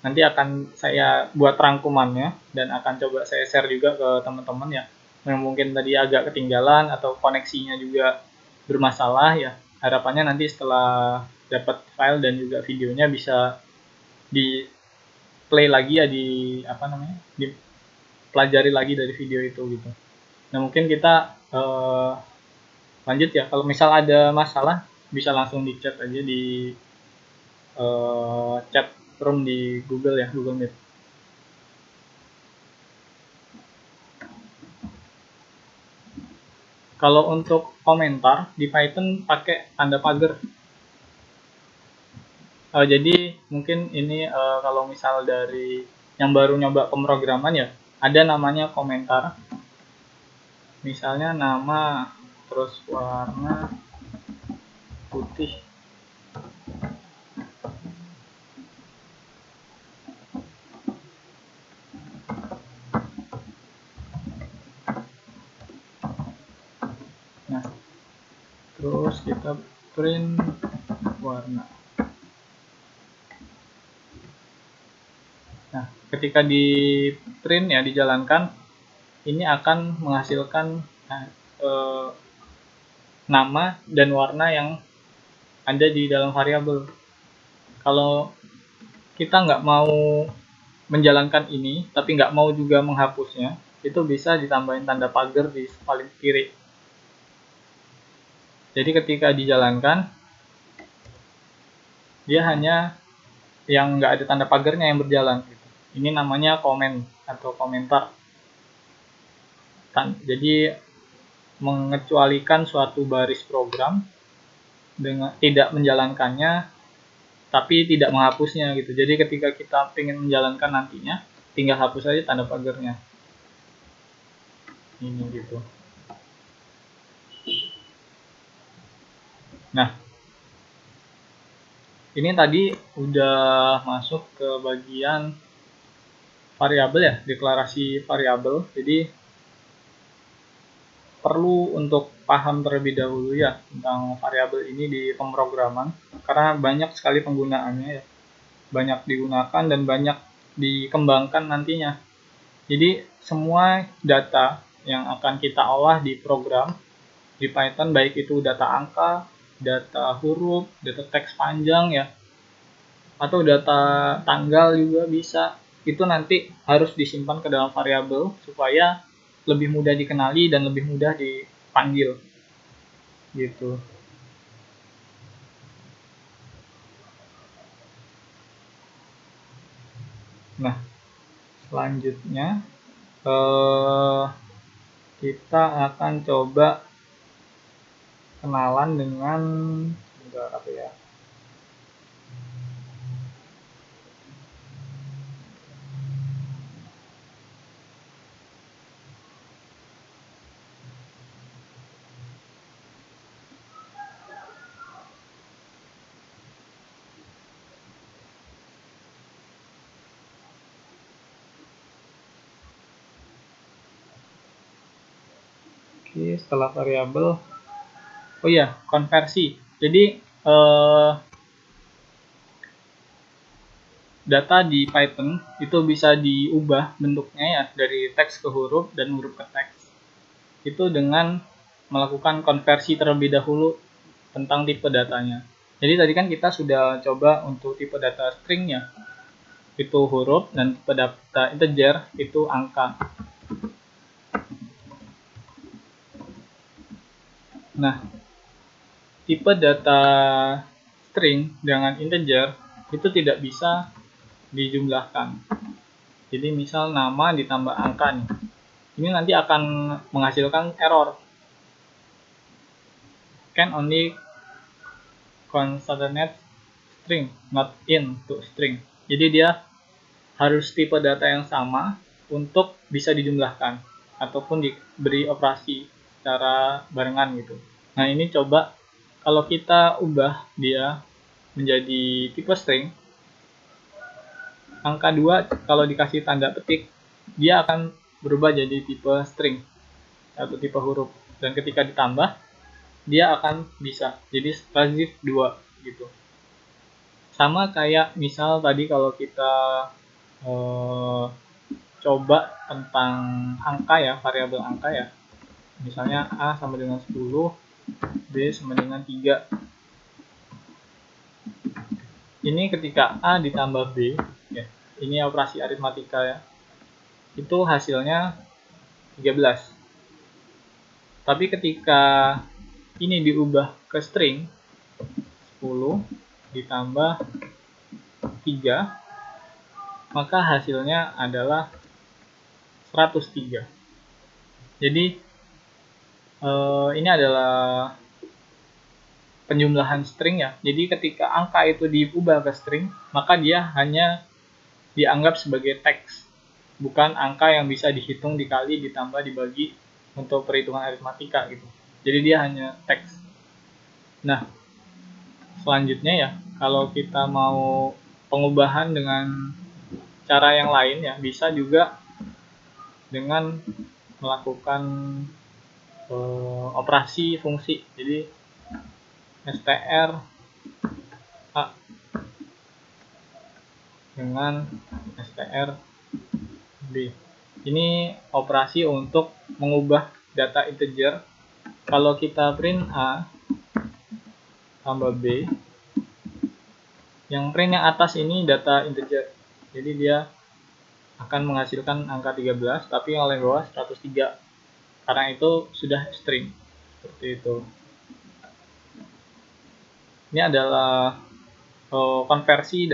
Nanti akan saya buat rangkumannya dan akan coba saya share juga ke teman-teman ya, yang mungkin tadi agak ketinggalan atau koneksinya juga bermasalah ya. Harapannya nanti setelah dapat file dan juga videonya bisa di play lagi ya, di dipelajari lagi dari video itu gitu. Nah mungkin kita lanjut ya. Kalau misal ada masalah bisa langsung di chat aja di chat room di Google ya, Google Meet. Kalau untuk komentar di Python pakai tanda pagar. Jadi mungkin ini kalau misal dari yang baru nyoba pemrograman ya, ada namanya komentar. Misalnya nama terus warna putih. Nah, terus kita print warna. Nah, ketika di print ya, dijalankan, ini akan menghasilkan eh, nama dan warna yang ada di dalam variabel. Kalau kita nggak mau menjalankan ini, tapi nggak mau juga menghapusnya, itu bisa ditambahin tanda pagar di paling kiri. Jadi ketika dijalankan, dia hanya yang nggak ada tanda pagarnya yang berjalan. Ini namanya komen atau komentar. Jadi mengecualikan suatu baris program dengan tidak menjalankannya, tapi tidak menghapusnya gitu. Jadi ketika kita ingin menjalankan nantinya, tinggal hapus saja tanda pagarnya. Ini gitu. Nah, ini tadi udah masuk ke bagian variabel ya, deklarasi variabel. Jadi perlu untuk paham terlebih dahulu ya tentang variabel ini di pemrograman, karena banyak sekali penggunaannya ya. Banyak digunakan dan banyak dikembangkan nantinya. Jadi semua data yang akan kita olah di program di Python, baik itu data angka, data huruf, data teks panjang ya, atau data tanggal juga bisa, itu nanti harus disimpan ke dalam variabel supaya lebih mudah dikenali dan lebih mudah dipanggil gitu. Nah, selanjutnya kita akan coba kenalan dengan apa ya, oke, setelah variabel, oh iya, konversi. Jadi data di Python itu bisa diubah bentuknya ya, dari teks ke huruf dan huruf ke teks. Itu dengan melakukan konversi terlebih dahulu tentang tipe datanya. Jadi tadi kan kita sudah coba untuk tipe data string ya, itu huruf, dan tipe data integer itu angka. Nah, tipe data string dengan integer itu tidak bisa dijumlahkan. Jadi misal nama ditambah angka nih, ini nanti akan menghasilkan error. Can only concatenate string, not into string. Jadi dia harus tipe data yang sama untuk bisa dijumlahkan ataupun diberi operasi secara barengan gitu. Nah, ini coba kalau kita ubah dia menjadi tipe string, angka 2 kalau dikasih tanda petik, dia akan berubah jadi tipe string atau tipe huruf. Dan ketika ditambah, dia akan bisa jadi razif 2 gitu. Sama kayak misal tadi kalau kita coba tentang angka ya, variabel angka ya. Misalnya A sama dengan 10, B sama dengan 3. Ini ketika A ditambah B, ya, ini operasi aritmatika ya, itu hasilnya 13. Tapi ketika ini diubah ke string, 10 ditambah 3, maka hasilnya adalah 103. Jadi ini adalah penjumlahan string ya. Jadi ketika angka itu diubah ke string, maka dia hanya dianggap sebagai teks, bukan angka yang bisa dihitung, dikali, ditambah, dibagi untuk perhitungan aritmatika gitu. Jadi dia hanya teks. Nah, selanjutnya ya, kalau kita mau pengubahan dengan cara yang lain ya, bisa juga dengan melakukan operasi fungsi. Jadi str a dengan strb. Ini operasi untuk mengubah data integer. Kalau kita print A tambah B, yang print yang atas ini data integer, jadi dia akan menghasilkan angka 13, tapi yang paling bawah 103, karena itu sudah string. Seperti itu. Ini adalah konversi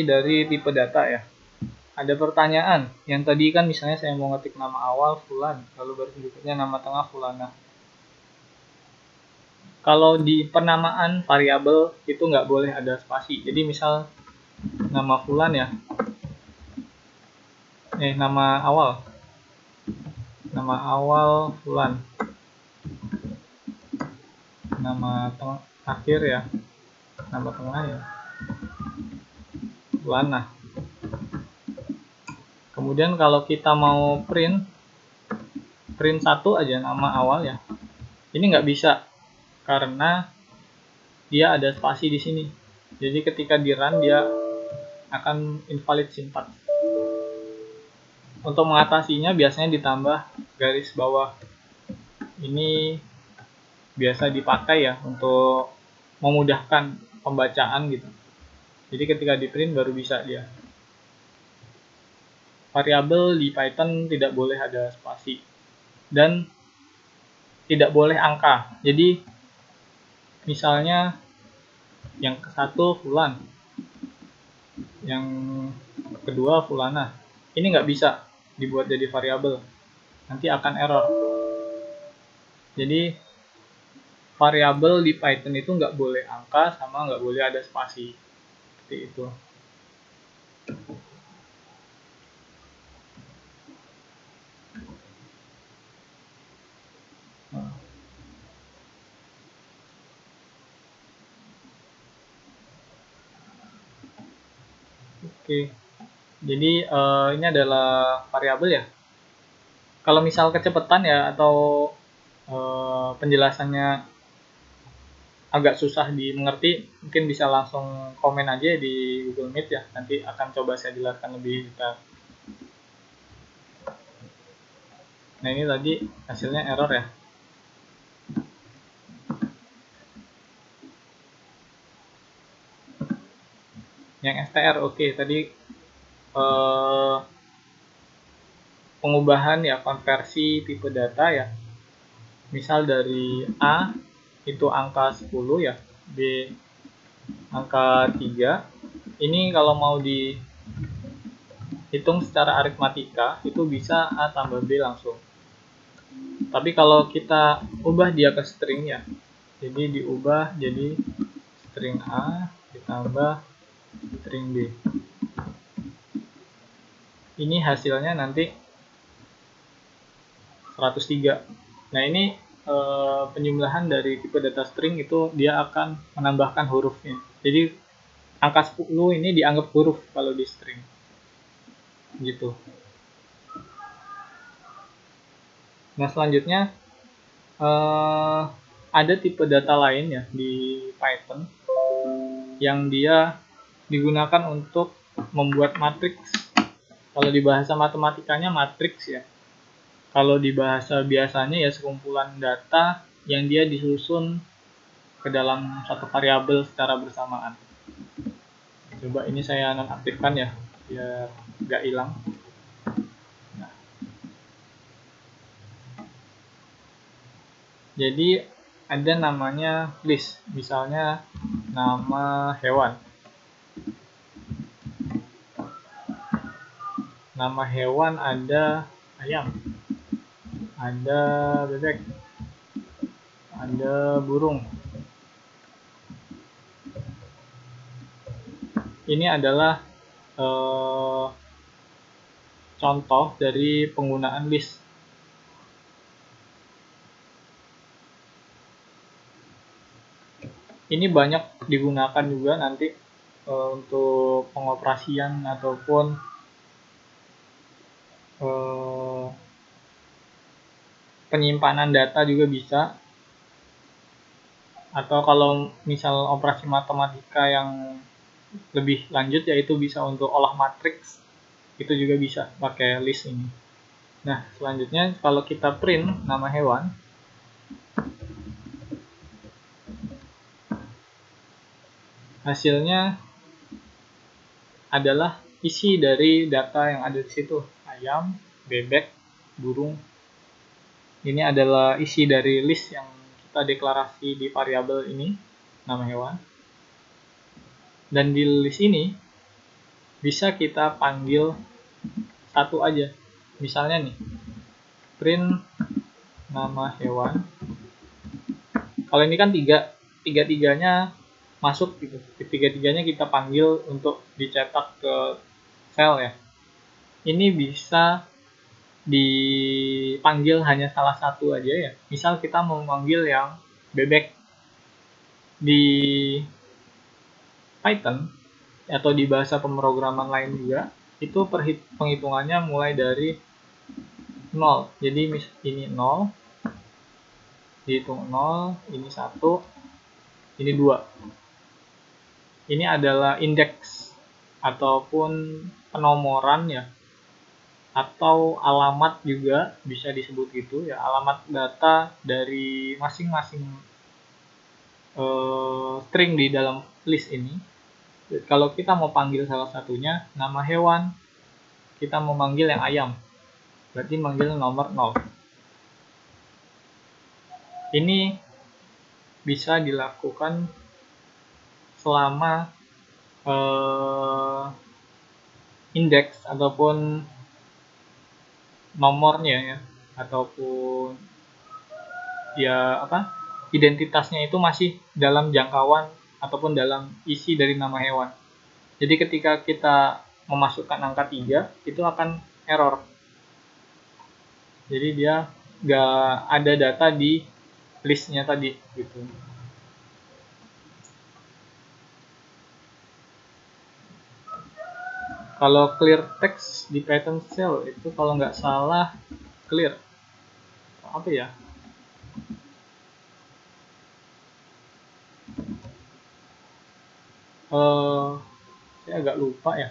dari tipe data ya. Ada pertanyaan, yang tadi kan misalnya saya mau ngetik nama awal Fulan, lalu baru berikutnya nama tengah Fulana. Kalau di penamaan variabel itu nggak boleh ada spasi. Jadi misal nama Fulan ya, nama awal Fulan, nama akhir ya, nama tengah ya Fulana. Kemudian kalau kita mau print satu aja nama awal ya, ini nggak bisa karena dia ada spasi di sini. Jadi ketika di run dia akan invalid syntax. Untuk mengatasinya biasanya ditambah garis bawah. Ini biasa dipakai ya untuk memudahkan pembacaan gitu. Jadi ketika di print baru bisa dia. Variabel di Python tidak boleh ada spasi dan tidak boleh angka. Jadi misalnya yang ke-1 Fulan, yang kedua Fulana, ini nggak bisa dibuat jadi variabel, nanti akan error. Jadi variabel di Python itu nggak boleh angka sama nggak boleh ada spasi, seperti itu. Oke, jadi ini adalah variabel ya. Kalau misal kecepatan ya atau penjelasannya agak susah dimengerti, mungkin bisa langsung komen aja di Google Meet ya. Nanti akan coba saya jelaskan lebih detail. Nah ini tadi hasilnya error ya. Yang str oke. Tadi pengubahan ya, konversi tipe data ya. Misal dari A itu angka 10 ya, B angka 3. Ini kalau mau dihitung secara aritmatika itu bisa A tambah B langsung. Tapi kalau kita ubah dia ke string ya, jadi diubah jadi string A ditambah string B. Ini hasilnya nanti 103. Nah ini penjumlahan dari tipe data string itu dia akan menambahkan hurufnya. Jadi angka 10 ini dianggap huruf kalau di string. Gitu. Nah selanjutnya ada tipe data lain ya di Python yang dia digunakan untuk membuat matriks. Kalau di bahasa matematikanya matriks ya. Kalau di bahasa biasanya ya sekumpulan data yang dia disusun ke dalam satu variabel secara bersamaan. Coba ini saya nonaktifkan ya, biar nggak hilang. Nah. Jadi ada namanya list, misalnya nama hewan. Nama hewan ada ayam, ada bebek, ada burung. Ini adalah contoh dari penggunaan list. Ini banyak digunakan juga nanti untuk pengoperasian ataupun penyimpanan data juga bisa. Atau kalau misal operasi matematika yang lebih lanjut, yaitu bisa untuk olah matriks, itu juga bisa pakai list ini. Nah, selanjutnya kalau kita print nama hewan, hasilnya adalah isi dari data yang ada di situ. Ayam, bebek, burung. Ini adalah isi dari list yang kita deklarasi di variabel ini, nama hewan. Dan di list ini bisa kita panggil satu aja. Misalnya nih, print nama hewan. Kalau ini kan tiga-tiganya masuk gitu. Tiga-tiganya kita panggil untuk dicetak ke sel ya. Ini bisa dipanggil hanya salah satu aja ya. Misal kita mau memanggil yang bebek. Di Python atau di bahasa pemrograman lain juga, itu penghitungannya mulai dari 0. Jadi ini 0, dihitung 0, ini 1, ini 2. Ini adalah indeks ataupun penomoran ya, atau alamat juga bisa disebut gitu ya, alamat data dari masing-masing string di dalam list ini. Kalau kita mau panggil salah satunya nama hewan, kita mau manggil yang ayam, berarti manggil nomor 0. Ini bisa dilakukan selama indeks ataupun nomornya ya, ataupun ya identitasnya itu masih dalam jangkauan ataupun dalam isi dari nama hewan. Jadi ketika kita memasukkan angka 3, itu akan error. Jadi dia nggak ada data di listnya tadi gitu. Kalau clear text di Python shell itu kalau nggak salah clear apa ya? Saya agak lupa ya.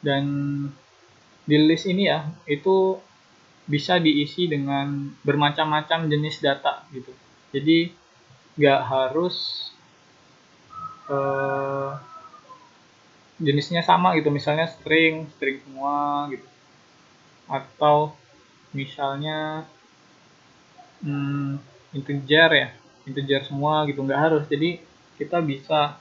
Dan di list ini ya, itu bisa diisi dengan bermacam-macam jenis data gitu. Jadi nggak harus jenisnya sama gitu, misalnya string semua gitu, atau misalnya integer ya, integer semua gitu, nggak harus. Jadi kita bisa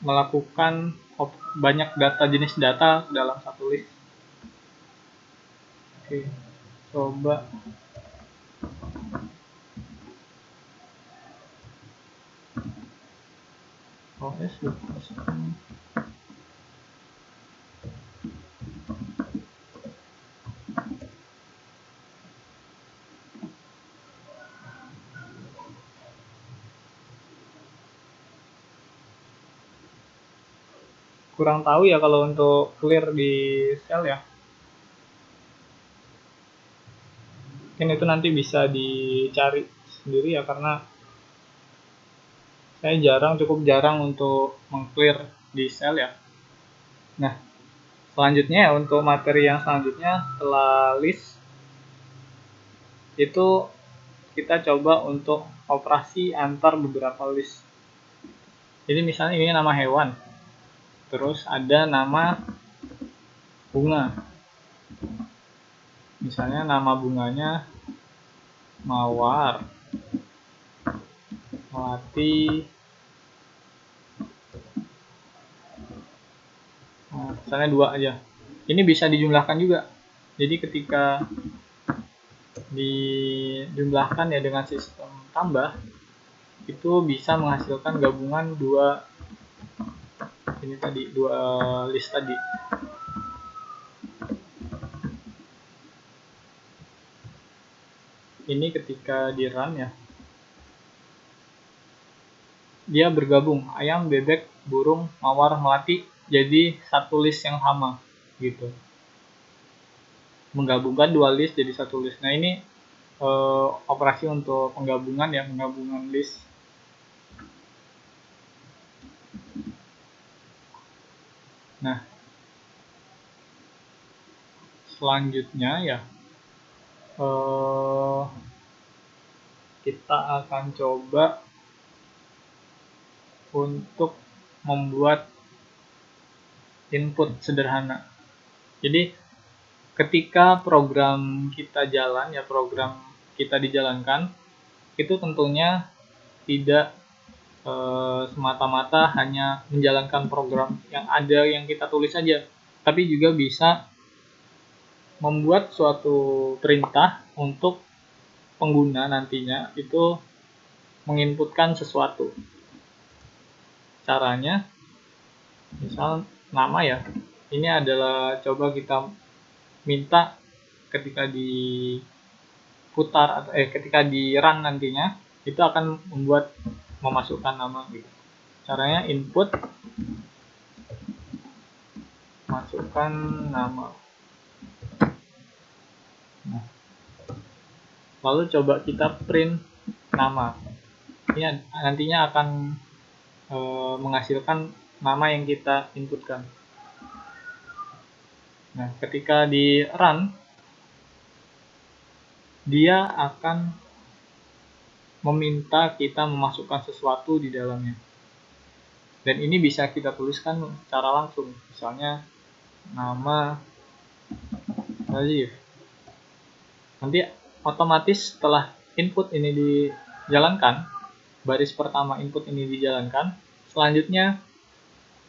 melakukan banyak jenis data dalam satu list. Oke, coba OS kurang tahu ya kalau untuk clear di shell ya. Mungkin itu nanti bisa dicari sendiri ya, karena saya cukup jarang untuk meng-clear di shell ya. Nah, selanjutnya untuk materi yang selanjutnya setelah list itu kita coba untuk operasi antar beberapa list. Jadi misalnya ini nama hewan, terus ada nama bunga. Misalnya nama bunganya mawar, melati, nah, misalnya 2 aja. Ini bisa dijumlahkan juga. Jadi ketika dijumlahkan ya dengan sistem tambah, itu bisa menghasilkan gabungan dua list tadi. ini ketika di run ya, dia bergabung ayam, bebek, burung, mawar, melati jadi satu list yang sama gitu. Menggabungkan dua list jadi satu list. Nah ini operasi untuk penggabungan ya, penggabungan list. Nah selanjutnya ya kita akan coba untuk membuat input sederhana. Jadi ketika program kita jalan ya, program kita dijalankan, itu tentunya tidak semata-mata hanya menjalankan program yang ada yang kita tulis saja, tapi juga bisa membuat suatu perintah untuk pengguna nantinya itu menginputkan sesuatu. Caranya, misal nama ya, ini adalah coba kita minta ketika diputar atau ketika di run nantinya itu akan memasukkan nama gitu. Caranya input masukkan nama. Nah, lalu coba kita print nama. Ini nantinya akan menghasilkan nama yang kita inputkan. Nah, ketika di run, dia akan meminta kita memasukkan sesuatu di dalamnya. Dan ini bisa kita tuliskan secara langsung. Misalnya nama Razif. Nanti otomatis setelah input ini dijalankan, baris pertama input ini dijalankan, selanjutnya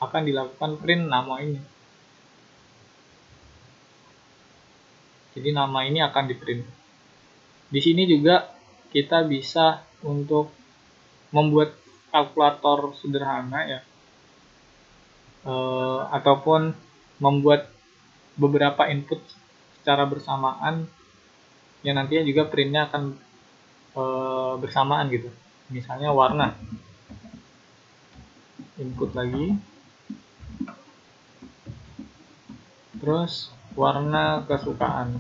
akan dilakukan print nama ini. Jadi nama ini akan di print. Di sini juga kita bisa untuk membuat kalkulator sederhana ya, ataupun membuat beberapa input secara bersamaan yang nantinya juga printnya akan bersamaan gitu. Misalnya warna, input lagi, terus warna kesukaan.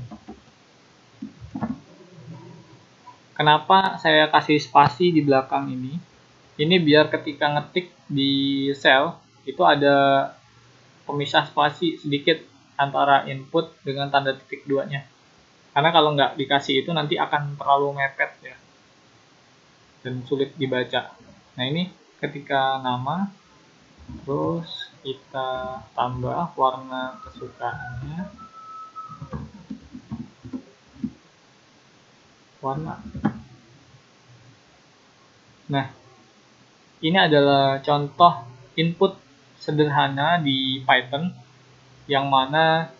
Kenapa saya kasih spasi di belakang ini? Ini biar ketika ngetik di sel itu ada pemisah spasi sedikit antara input dengan tanda titik duanya. Karena kalau nggak dikasih itu nanti akan terlalu mepet ya dan sulit dibaca. Nah ini ketika nama, terus kita tambah warna kesukaannya, warna. Nah ini adalah contoh input sederhana di Python yang mana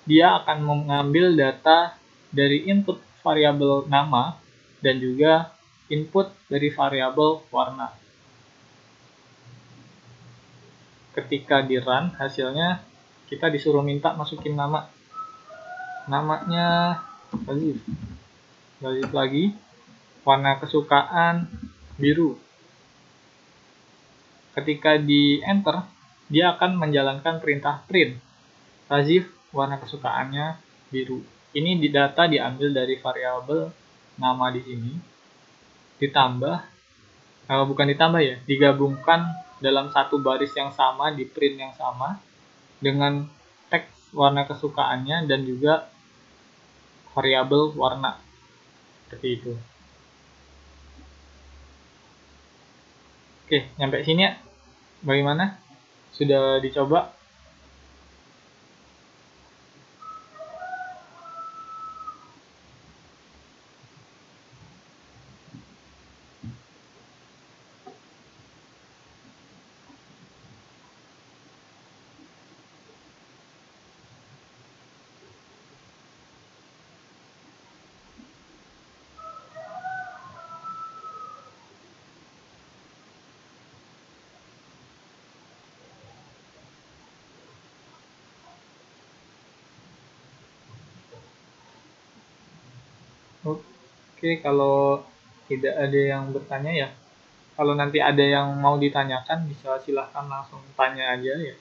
dia akan mengambil data dari input variabel nama dan juga input dari variabel warna. Ketika di run, hasilnya kita disuruh minta masukin nama. Namanya Razif. Razif lagi. Warna kesukaan biru. Ketika di enter, dia akan menjalankan perintah print. Razif warna kesukaannya biru. Ini data diambil dari variabel nama di sini. Ditambah, bukan ditambah ya, digabungkan dalam satu baris yang sama di print yang sama dengan teks warna kesukaannya dan juga variabel warna. Seperti itu. Oke, nyampe sini ya. Bagaimana? Sudah dicoba? Oke, kalau tidak ada yang bertanya ya, kalau nanti ada yang mau ditanyakan bisa silahkan langsung tanya aja ya.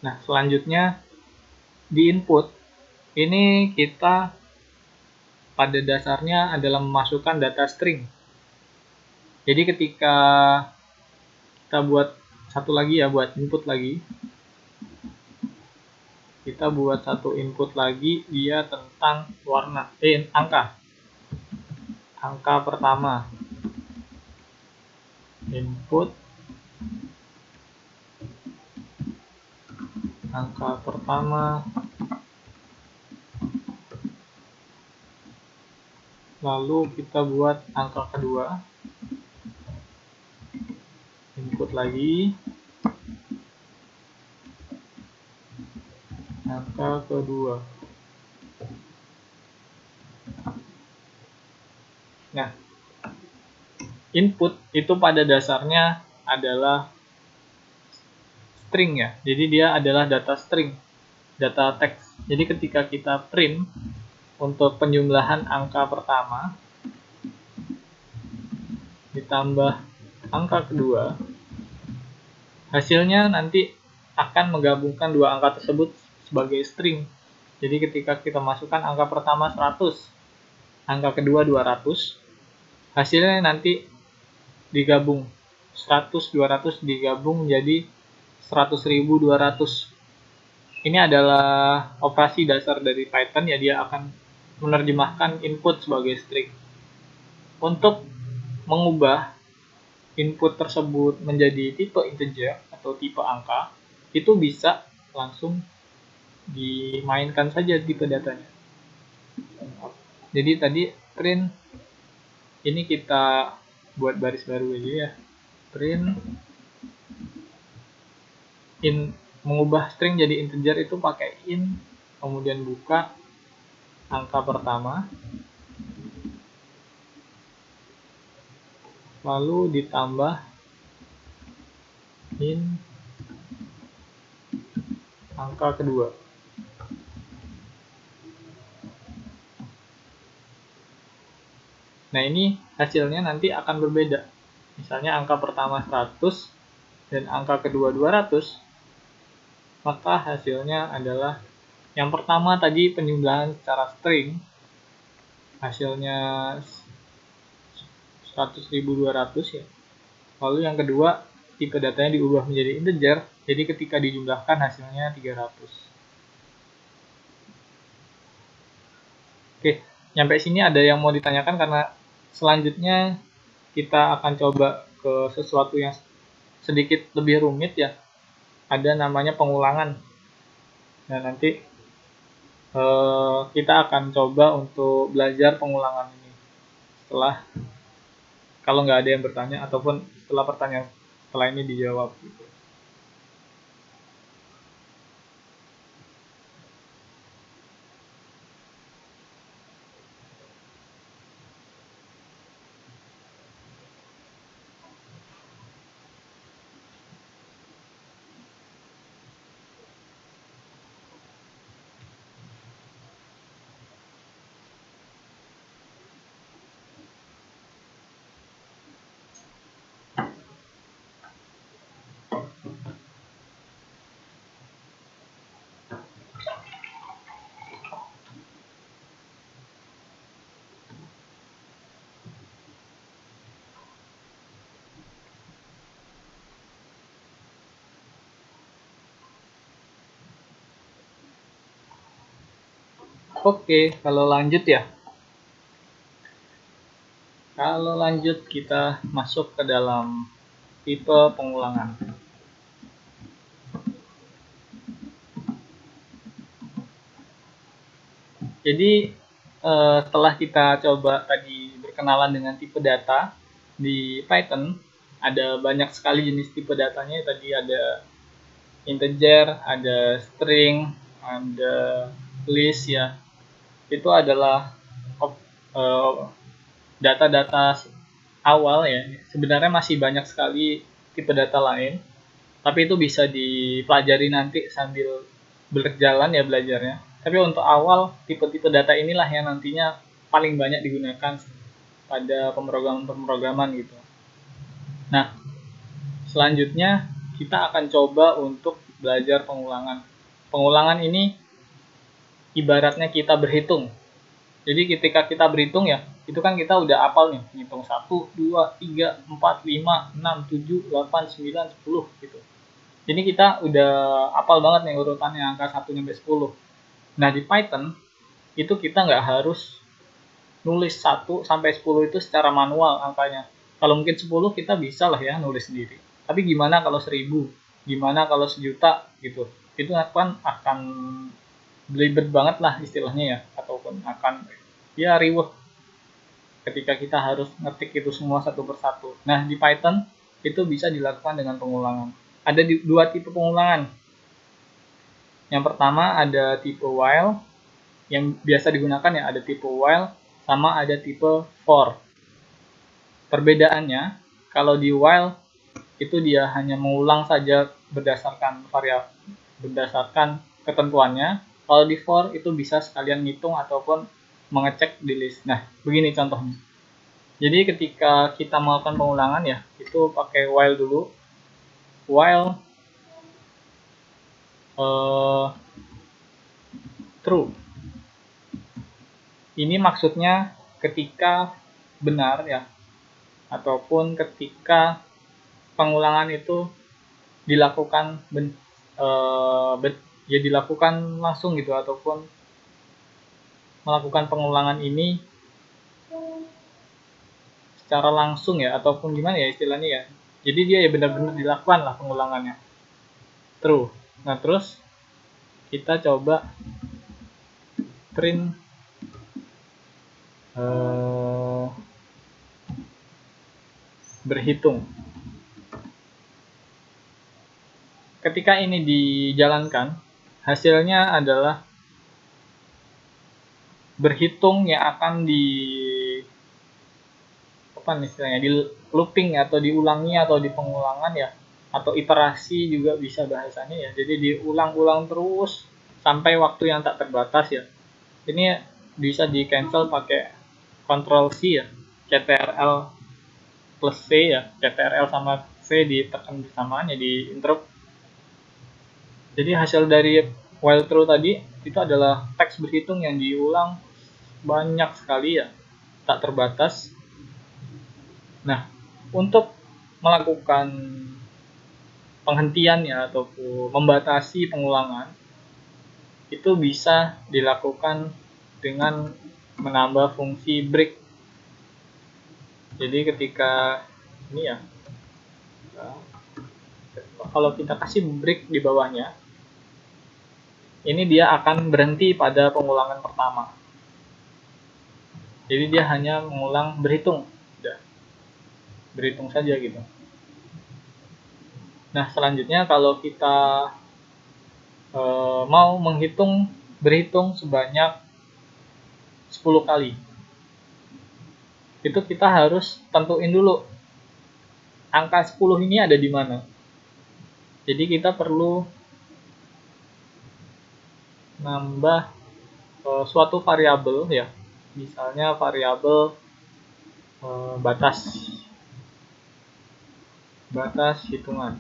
Nah, selanjutnya di input ini kita pada dasarnya adalah memasukkan data string. Jadi ketika kita buat satu lagi ya, buat input lagi, kita buat satu input lagi, dia tentang warna angka pertama, input angka pertama, lalu kita buat angka kedua, input lagi, angka kedua. Nah, input itu pada dasarnya adalah string ya. Jadi dia adalah data string, data teks. Jadi ketika kita print untuk penjumlahan angka pertama ditambah angka kedua, hasilnya nanti akan menggabungkan dua angka tersebut sebagai string. Jadi ketika kita masukkan angka pertama 100, angka kedua 200, hasilnya nanti digabung 100 200 digabung jadi 100.200. Ini adalah operasi dasar dari Python ya, dia akan menerjemahkan input sebagai string. Untuk mengubah input tersebut menjadi tipe integer atau tipe angka, itu bisa langsung dimainkan saja tipe datanya. Jadi tadi print ini kita buat baris baru aja ya. Print mengubah string jadi integer itu pakai int, kemudian buka angka pertama, lalu ditambah int angka kedua. Nah, ini hasilnya nanti akan berbeda. Misalnya angka pertama 100 dan angka kedua 200, maka hasilnya adalah yang pertama tadi penjumlahan secara string, hasilnya 100.200 ya. Lalu yang kedua, tipe datanya diubah menjadi integer, jadi ketika dijumlahkan hasilnya 300. Oke, sampai sini ada yang mau ditanyakan karena selanjutnya kita akan coba ke sesuatu yang sedikit lebih rumit ya. Ada namanya pengulangan. Nah, nanti kita akan coba untuk belajar pengulangan ini setelah, kalau nggak ada yang bertanya ataupun setelah pertanyaan setelah ini dijawab gitu. Oke, kalau lanjut ya. Kalau lanjut kita masuk ke dalam tipe pengulangan. Jadi setelah kita coba tadi berkenalan dengan tipe data di Python, ada banyak sekali jenis tipe datanya. Tadi ada integer, ada string, ada list ya. Itu adalah data-data awal ya. Sebenarnya masih banyak sekali tipe data lain, tapi itu bisa dipelajari nanti sambil berjalan ya belajarnya. Tapi untuk awal, tipe-tipe data inilah yang nantinya paling banyak digunakan pada pemrograman gitu. Nah, selanjutnya kita akan coba untuk belajar pengulangan. Pengulangan ini ibaratnya kita berhitung. Jadi ketika kita berhitung ya, itu kan kita udah hafal nih, hitung 1, 2, 3, 4, 5, 6, 7, 8, 9, 10 gitu. Jadi kita udah hafal banget nih urutannya angka 1 sampai 10. Nah, di Python itu kita nggak harus nulis 1 sampai 10 itu secara manual angkanya. Kalau mungkin 10 kita bisa lah ya nulis sendiri. Tapi gimana kalau 1000? Gimana kalau 1.000.000 gitu? Itu kan akan belibet banget lah istilahnya ya, ataupun akan ya riweh ketika kita harus ngetik itu semua satu persatu. Nah, di Python itu bisa dilakukan dengan pengulangan. Ada dua tipe pengulangan. Yang pertama ada tipe while, yang biasa digunakan ya, ada tipe while sama ada tipe for. Perbedaannya, kalau di while itu dia hanya mengulang saja berdasarkan berdasarkan ketentuannya. Kalau di for itu bisa sekalian ngitung ataupun mengecek di list. Nah, begini contohnya. Jadi ketika kita melakukan pengulangan ya, itu pakai while dulu. While true. Ini maksudnya ketika benar ya, ataupun ketika pengulangan itu dilakukan ya dilakukan langsung gitu, ataupun melakukan pengulangan ini secara langsung ya, ataupun gimana ya istilahnya ya. Jadi dia ya benar-benar dilakukan lah pengulangannya. True. Nah, terus kita coba print berhitung. Ketika ini dijalankan, hasilnya adalah berhitung yang akan di looping atau diulangi atau di pengulangan ya, atau iterasi juga bisa bahasanya ya. Jadi diulang-ulang terus sampai waktu yang tak terbatas ya. Ini bisa di cancel pakai Ctrl C ya, Ctrl plus C ya, Ctrl sama C ditekan bersamaan ya, di interrupt. Jadi hasil dari while true tadi itu adalah teks berhitung yang diulang banyak sekali ya, tak terbatas. Nah, untuk melakukan penghentian ya, ataupun membatasi pengulangan, itu bisa dilakukan dengan menambah fungsi break. Jadi ketika ini ya, kalau kita kasih break di bawahnya, ini dia akan berhenti pada pengulangan pertama. Jadi dia hanya mengulang berhitung, berhitung saja gitu. Nah, selanjutnya kalau kita mau berhitung sebanyak 10 kali, itu kita harus tentuin dulu angka 10 ini ada di mana. Jadi kita perlu nambah suatu variabel ya, misalnya variabel batas hitungan.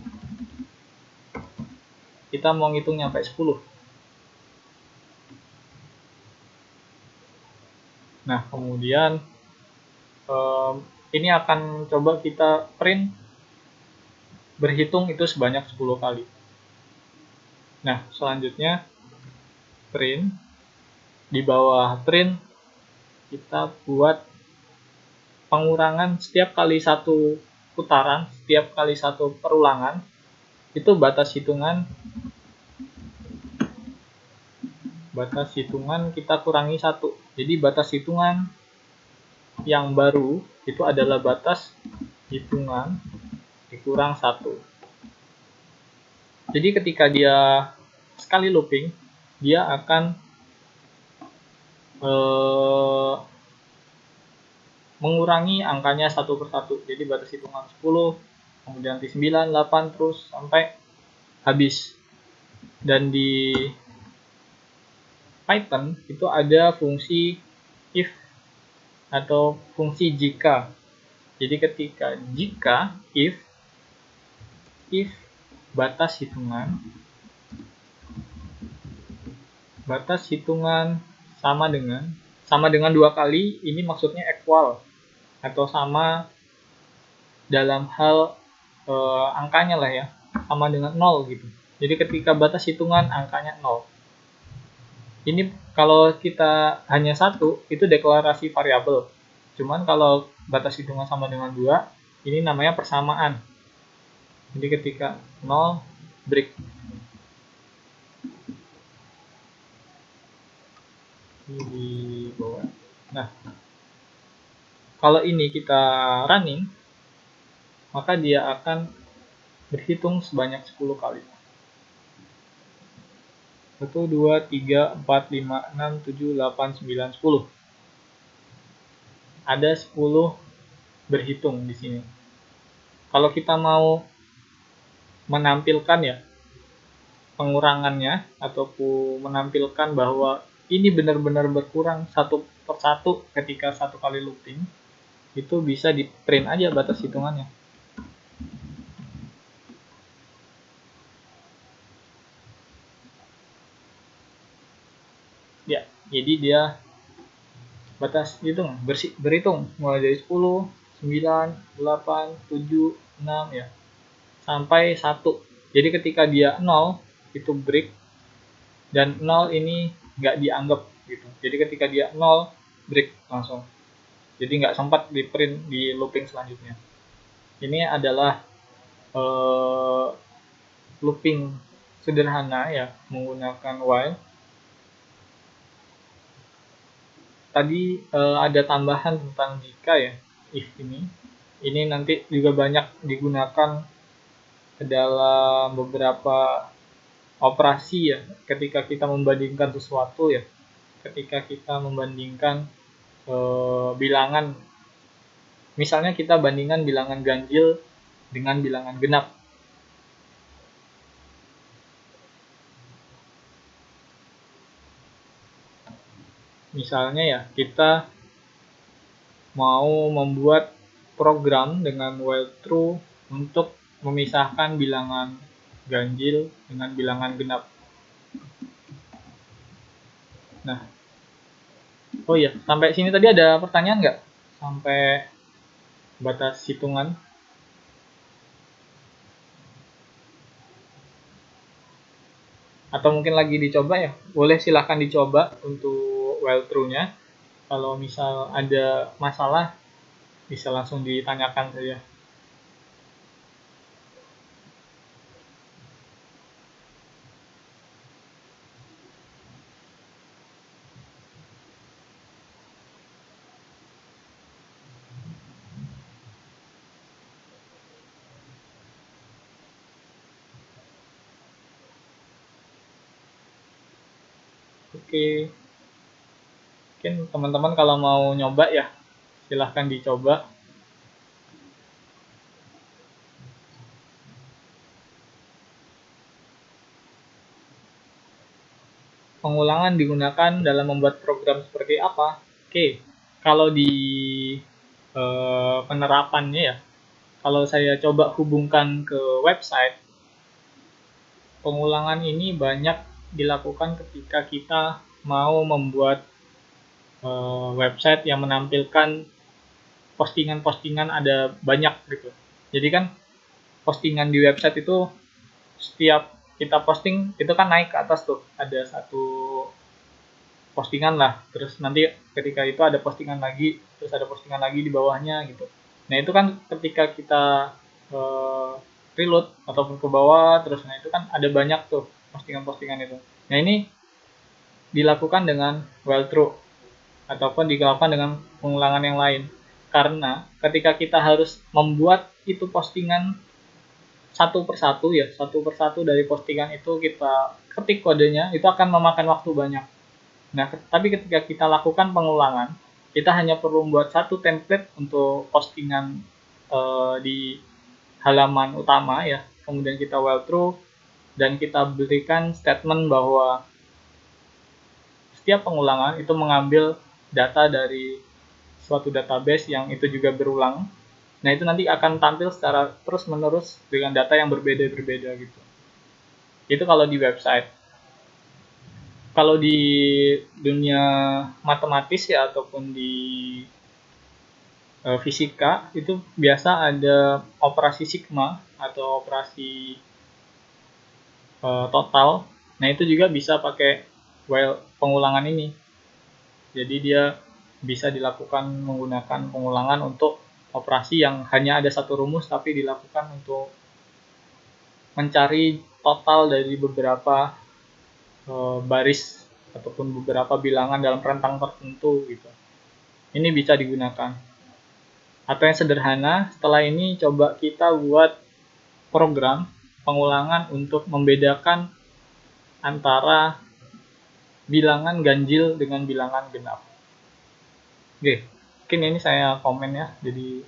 Kita mau ngitung sampai 10. Nah, kemudian ini akan coba kita print berhitung itu sebanyak 10 kali. Nah, selanjutnya print, di bawah print kita buat pengurangan setiap kali satu putaran, setiap kali satu perulangan, itu batas hitungan kita kurangi 1. Jadi batas hitungan yang baru itu adalah batas hitungan dikurang 1. Jadi ketika dia sekali looping, dia akan mengurangi angkanya satu persatu. Jadi batas hitungan 10, kemudian di 9, 8 terus sampai habis. Dan di Python itu ada fungsi if atau fungsi jika. Jadi jika if batas hitungan sama dengan 2 kali, ini maksudnya equal atau sama dalam hal angkanya lah ya, sama dengan 0 gitu. Jadi ketika batas hitungan angkanya 0. Ini kalau kita hanya satu, itu deklarasi variabel. Cuman kalau batas hitungan sama dengan 2, ini namanya persamaan. Jadi ketika 0, break. Ini di bawah. Nah, kalau ini kita running, maka dia akan berhitung sebanyak 10 kali. 1, 2, 3, 4, 5, 6, 7, 8, 9, 10. Ada 10 berhitung di sini. Kalau kita mau menampilkan ya pengurangannya ataupun menampilkan bahwa ini benar-benar berkurang satu persatu ketika satu kali looping, itu bisa di print aja batas hitungannya. Ya, jadi dia batas hitung berhitung mulai dari 10, 9, 8, 7, 6 ya sampai 1. Jadi ketika dia 0 itu break, dan 0 ini nggak dianggap gitu. Jadi ketika dia 0 break langsung. Jadi nggak sempat di print di looping selanjutnya. Ini adalah looping sederhana ya menggunakan while. Tadi ada tambahan tentang jika ya, if ini. Ini nanti juga banyak digunakan dalam beberapa operasi ya, ketika kita membandingkan sesuatu ya. Ketika kita membandingkan bilangan, misalnya kita bandingkan bilangan ganjil dengan bilangan genap. Misalnya ya, kita mau membuat program dengan while true untuk memisahkan bilangan ganjil dengan bilangan genap. Nah, oh iya, sampai sini tadi ada pertanyaan nggak? Sampai batas hitungan? Atau mungkin lagi dicoba ya? Boleh silahkan dicoba untuk while true-nya. Kalau misal ada masalah, bisa langsung ditanyakan saja. Oke, mungkin teman-teman kalau mau nyoba ya, silahkan dicoba. Pengulangan digunakan dalam membuat program seperti apa? Oke, kalau di penerapannya ya, kalau saya coba hubungkan ke website, pengulangan ini banyak dilakukan ketika kita mau membuat website yang menampilkan postingan-postingan ada banyak gitu. Jadi kan postingan di website itu setiap kita posting itu kan naik ke atas tuh, ada satu postingan lah, terus nanti ketika itu ada postingan lagi, terus ada postingan lagi di bawahnya gitu. Nah itu kan ketika kita reload ataupun ke bawah terus, nah itu kan ada banyak tuh postingan-postingan itu. Nah ini dilakukan dengan while true ataupun dilakukan dengan pengulangan yang lain, karena ketika kita harus membuat itu postingan satu persatu dari postingan itu kita ketik kodenya, itu akan memakan waktu banyak. Nah, tapi ketika kita lakukan pengulangan, kita hanya perlu membuat satu template untuk postingan di halaman utama ya, kemudian kita while true dan kita berikan statement bahwa setiap pengulangan itu mengambil data dari suatu database yang itu juga berulang. Nah, itu nanti akan tampil secara terus-menerus dengan data yang berbeda-berbeda gitu. Itu kalau di website. Kalau di dunia matematis ya, ataupun di fisika, itu biasa ada operasi sigma atau operasi total. Nah, itu juga bisa pakai while pengulangan ini. Jadi dia bisa dilakukan menggunakan pengulangan untuk operasi yang hanya ada satu rumus, tapi dilakukan untuk mencari total dari beberapa baris ataupun beberapa bilangan dalam rentang tertentu gitu. Ini bisa digunakan. Atau yang sederhana, setelah ini coba kita buat program pengulangan untuk membedakan antara bilangan ganjil dengan bilangan genap. Oke, mungkin ini saya komen ya. Jadi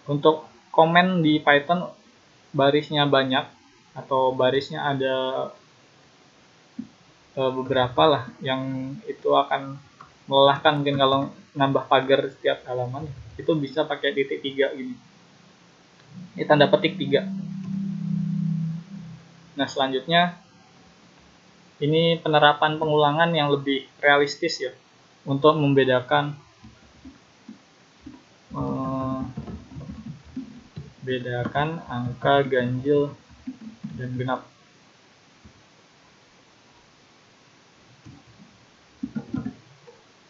untuk komen di Python barisnya banyak atau barisnya ada beberapa lah, yang itu akan melelahkan mungkin kalau nambah pagar setiap halaman. Itu bisa pakai titik 3 gini. Ini tanda petik 3. Nah, selanjutnya ini penerapan pengulangan yang lebih realistis ya, untuk membedakan angka ganjil dan genap.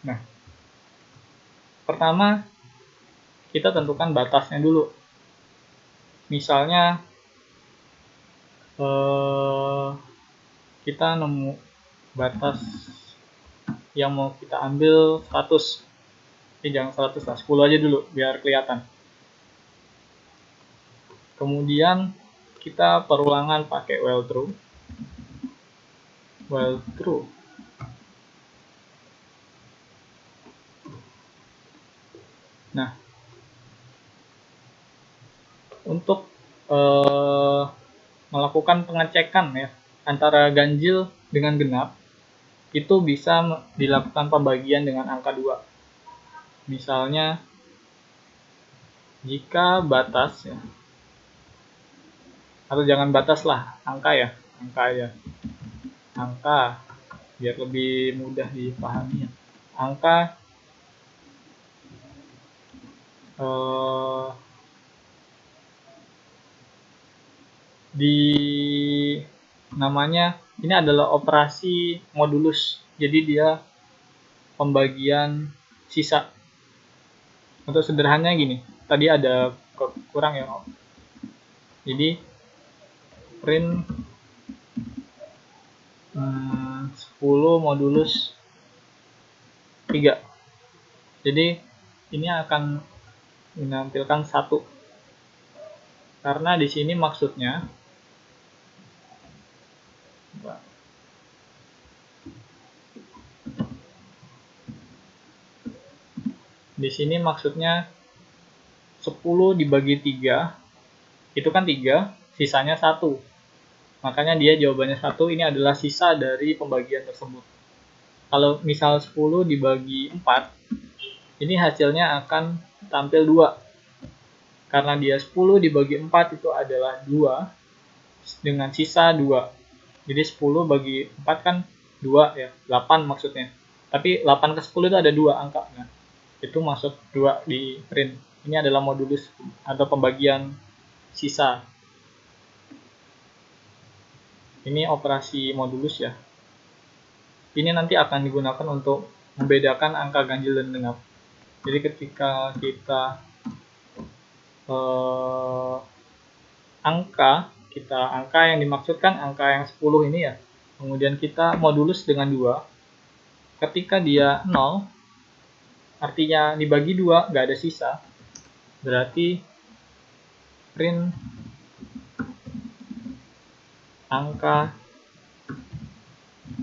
Nah, pertama kita tentukan batasnya dulu. Misalnya kita nemu batas yang mau kita ambil 100. Jangan 100 lah, 10 aja dulu biar kelihatan. Kemudian kita perulangan pakai while true. Nah, untuk melakukan pengecekan ya antara ganjil dengan genap, itu bisa dilakukan pembagian dengan angka 2. Misalnya jika batas ya, atau jangan batas lah, angka ya, angka biar lebih mudah dipahami ya. Angka di namanya ini adalah operasi modulus, jadi dia pembagian sisa. Untuk sederhananya gini, tadi ada kurang ya, jadi print 10 modulus 3. Jadi ini akan menampilkan 1, karena di sini maksudnya di sini maksudnya 10 dibagi 3 itu kan 3, sisanya 1. Makanya dia jawabannya 1. Ini adalah sisa dari pembagian tersebut. Kalau misal 10 dibagi 4, ini hasilnya akan tampil 2. Karena dia 10 dibagi 4 itu adalah 2 dengan sisa 2. Jadi 10 bagi 4 kan 2 ya, 8 maksudnya. Tapi 8 ke 10 itu ada 2 angkanya. Itu masuk 2 di print. Ini adalah modulus atau pembagian sisa. Ini operasi modulus ya. Ini nanti akan digunakan untuk membedakan angka ganjil dan genap. Jadi ketika kita angka yang dimaksudkan angka yang 10 ini ya, kemudian kita modulus dengan 2. Ketika dia 0, artinya dibagi 2 nggak ada sisa, berarti print angka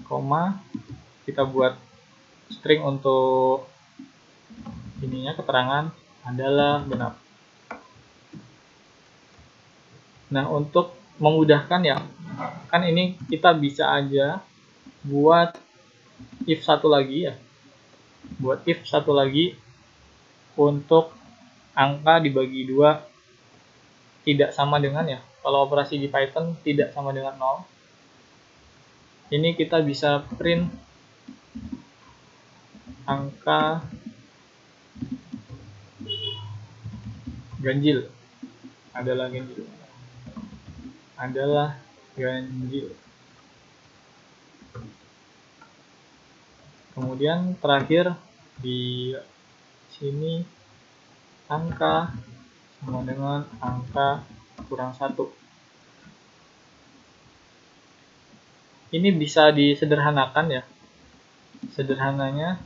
koma, kita buat string untuk ininya, keterangan adalah genap. Nah, untuk memudahkan ya, kan ini kita bisa aja buat if satu lagi ya, buat if satu lagi untuk angka dibagi 2 tidak sama dengan ya, kalau operasi di Python tidak sama dengan 0, ini kita bisa print angka ganjil adalah ganjil. Kemudian terakhir di sini angka sama dengan angka kurang 1. Ini bisa disederhanakan ya. Sederhananya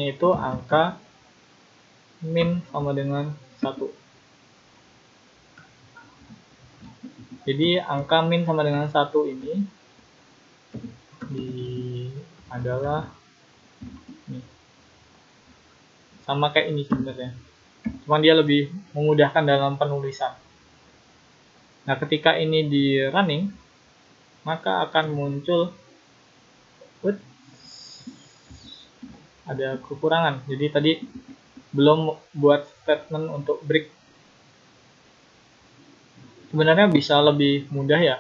itu angka min sama dengan 1. Jadi angka min sama dengan 1 ini adalah ini. Sama kayak ini sebenarnya. Cuma dia lebih memudahkan dalam penulisan. Nah, ketika ini di running, maka akan muncul ada kekurangan. Jadi tadi belum buat statement untuk break. Sebenarnya bisa lebih mudah ya.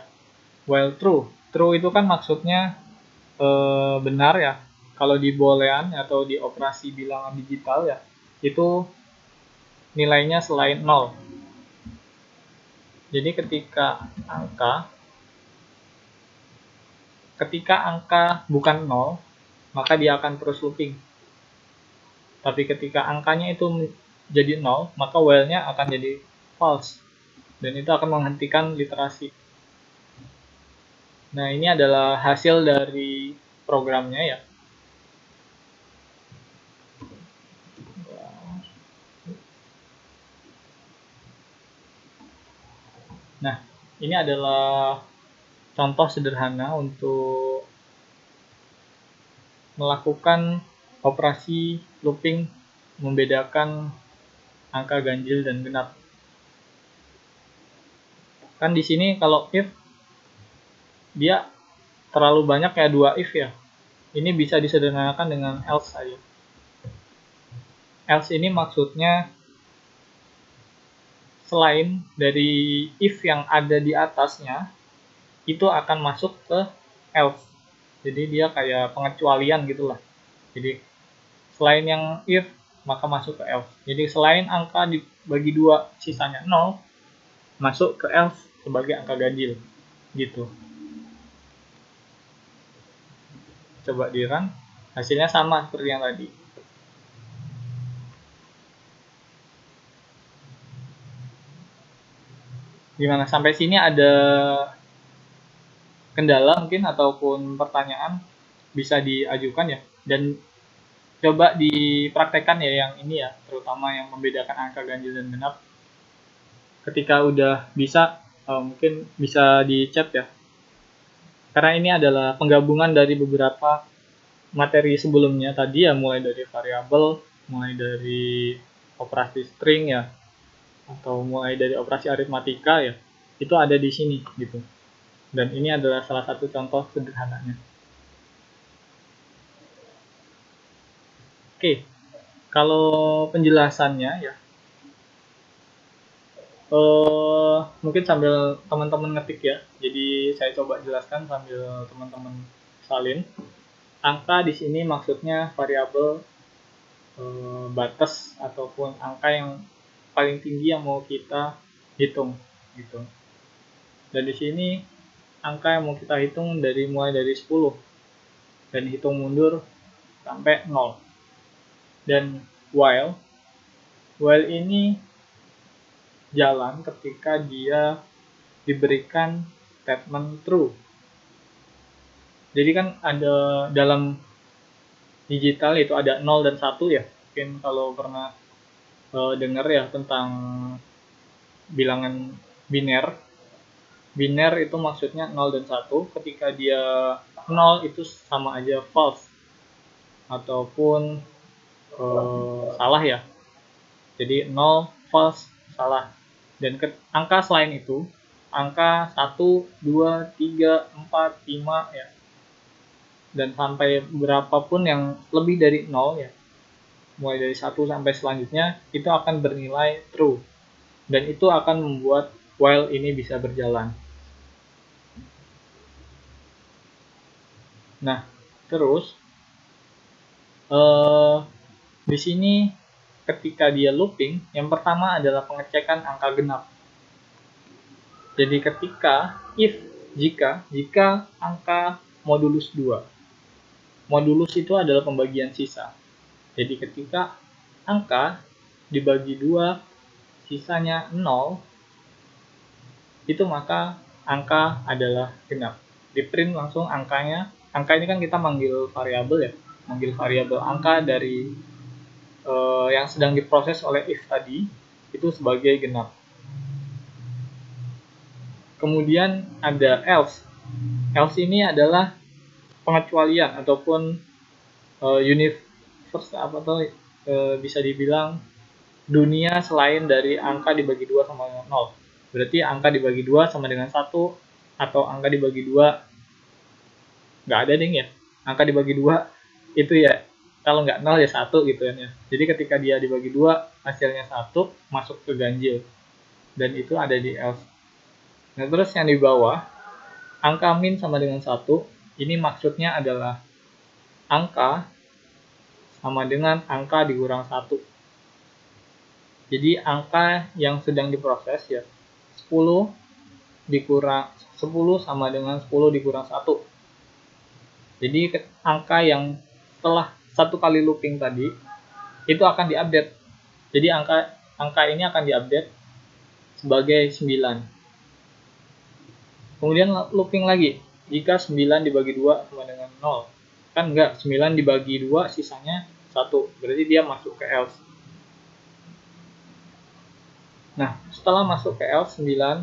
While true. True itu kan maksudnya benar ya. Kalau di boolean atau di operasi bilangan digital ya, itu nilainya selain 0. Jadi ketika angka bukan 0, maka dia akan terus looping. Tapi ketika angkanya itu jadi 0, maka while-nya akan jadi false. Dan itu akan menghentikan literasi. Nah, ini adalah hasil dari programnya ya. Nah, ini adalah contoh sederhana untuk melakukan operasi looping membedakan angka ganjil dan genap. Kan di sini kalau if dia terlalu banyak ya 2 if ya. Ini bisa disederhanakan dengan else saja. Else ini maksudnya selain dari if yang ada di atasnya, itu akan masuk ke else. Jadi dia kayak pengecualian gitulah. Jadi selain yang if, maka masuk ke else. Jadi selain angka dibagi 2 sisanya 0, masuk ke else sebagai angka ganjil. Gitu. Coba di run, hasilnya sama seperti yang tadi. Gimana? Sampai sini ada kendala mungkin ataupun pertanyaan bisa diajukan ya. Dan coba dipraktekkan ya yang ini ya, terutama yang membedakan angka ganjil dan genap. Ketika udah bisa, mungkin bisa di chat ya. Karena ini adalah penggabungan dari beberapa materi sebelumnya tadi ya, mulai dari variabel, mulai dari operasi string ya, atau mulai dari operasi aritmatika ya, itu ada di sini gitu. Dan ini adalah salah satu contoh sederhananya. Oke, kalau penjelasannya ya, mungkin sambil teman-teman ngetik ya. Jadi saya coba jelaskan sambil teman-teman salin. Angka di sini maksudnya variabel batas ataupun angka yang paling tinggi yang mau kita hitung gitu. Dan di sini angka yang mau kita hitung mulai dari 10 dan hitung mundur sampai 0. Dan while ini jalan ketika dia diberikan statement true. Jadi kan ada dalam digital itu ada 0 dan 1 ya. Mungkin kalau pernah dengar ya tentang bilangan biner. Biner itu maksudnya 0 dan 1. Ketika dia 0 itu sama aja false ataupun salah ya. Jadi 0 false salah. Dan angka selain itu angka 1, 2, 3, 4, 5 ya. Dan sampai berapapun yang lebih dari 0 ya. Mulai dari 1 sampai selanjutnya itu akan bernilai true. Dan itu akan membuat while ini bisa berjalan. Nah, terus di sini ketika dia looping, yang pertama adalah pengecekan angka genap. Jadi ketika jika angka modulus 2. Modulus itu adalah pembagian sisa. Jadi ketika angka dibagi 2 sisanya 0, itu maka angka adalah genap. Di print langsung angkanya. Angka ini kan kita manggil variabel ya. Manggil variabel angka dari yang sedang diproses oleh if tadi itu sebagai genap. Kemudian ada else. Else ini adalah pengecualian ataupun universe bisa dibilang dunia selain dari angka dibagi 2 sama dengan 0. Berarti angka dibagi 2 sama dengan 1 atau angka dibagi 2 nggak ada ding ya. Angka dibagi 2 itu ya kalau nggak 0 ya 1 gitu kan ya. Jadi ketika dia dibagi 2 hasilnya 1 masuk ke ganjil. Dan itu ada di else. Nah, terus yang di bawah angka min sama dengan 1 ini maksudnya adalah angka sama dengan angka dikurang 1. Jadi angka yang sedang diproses ya 10 sama dengan 10 dikurang 1. Jadi angka yang setelah satu kali looping tadi itu akan diupdate. Jadi angka ini akan diupdate sebagai 9. Kemudian looping lagi. Jika 9 dibagi 2 sama dengan 0. Kan enggak, 9 dibagi 2 sisanya 1. Berarti dia masuk ke else. Nah, setelah masuk ke else 9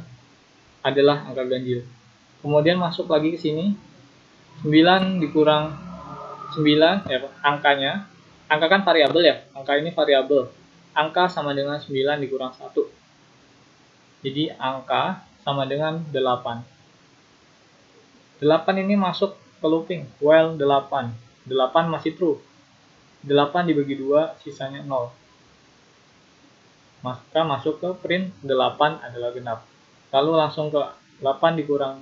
adalah angka ganjil. Kemudian masuk lagi ke sini. 9 dikurang 9 ya, angkanya. Angka kan variabel ya. Angka ini variabel. Angka sama dengan 9 dikurang 1. Jadi angka sama dengan 8. 8 ini masuk ke looping while 8. 8 masih true. 8 dibagi 2 sisanya 0. Maka masuk ke print 8 adalah genap. Lalu langsung ke 8 dikurang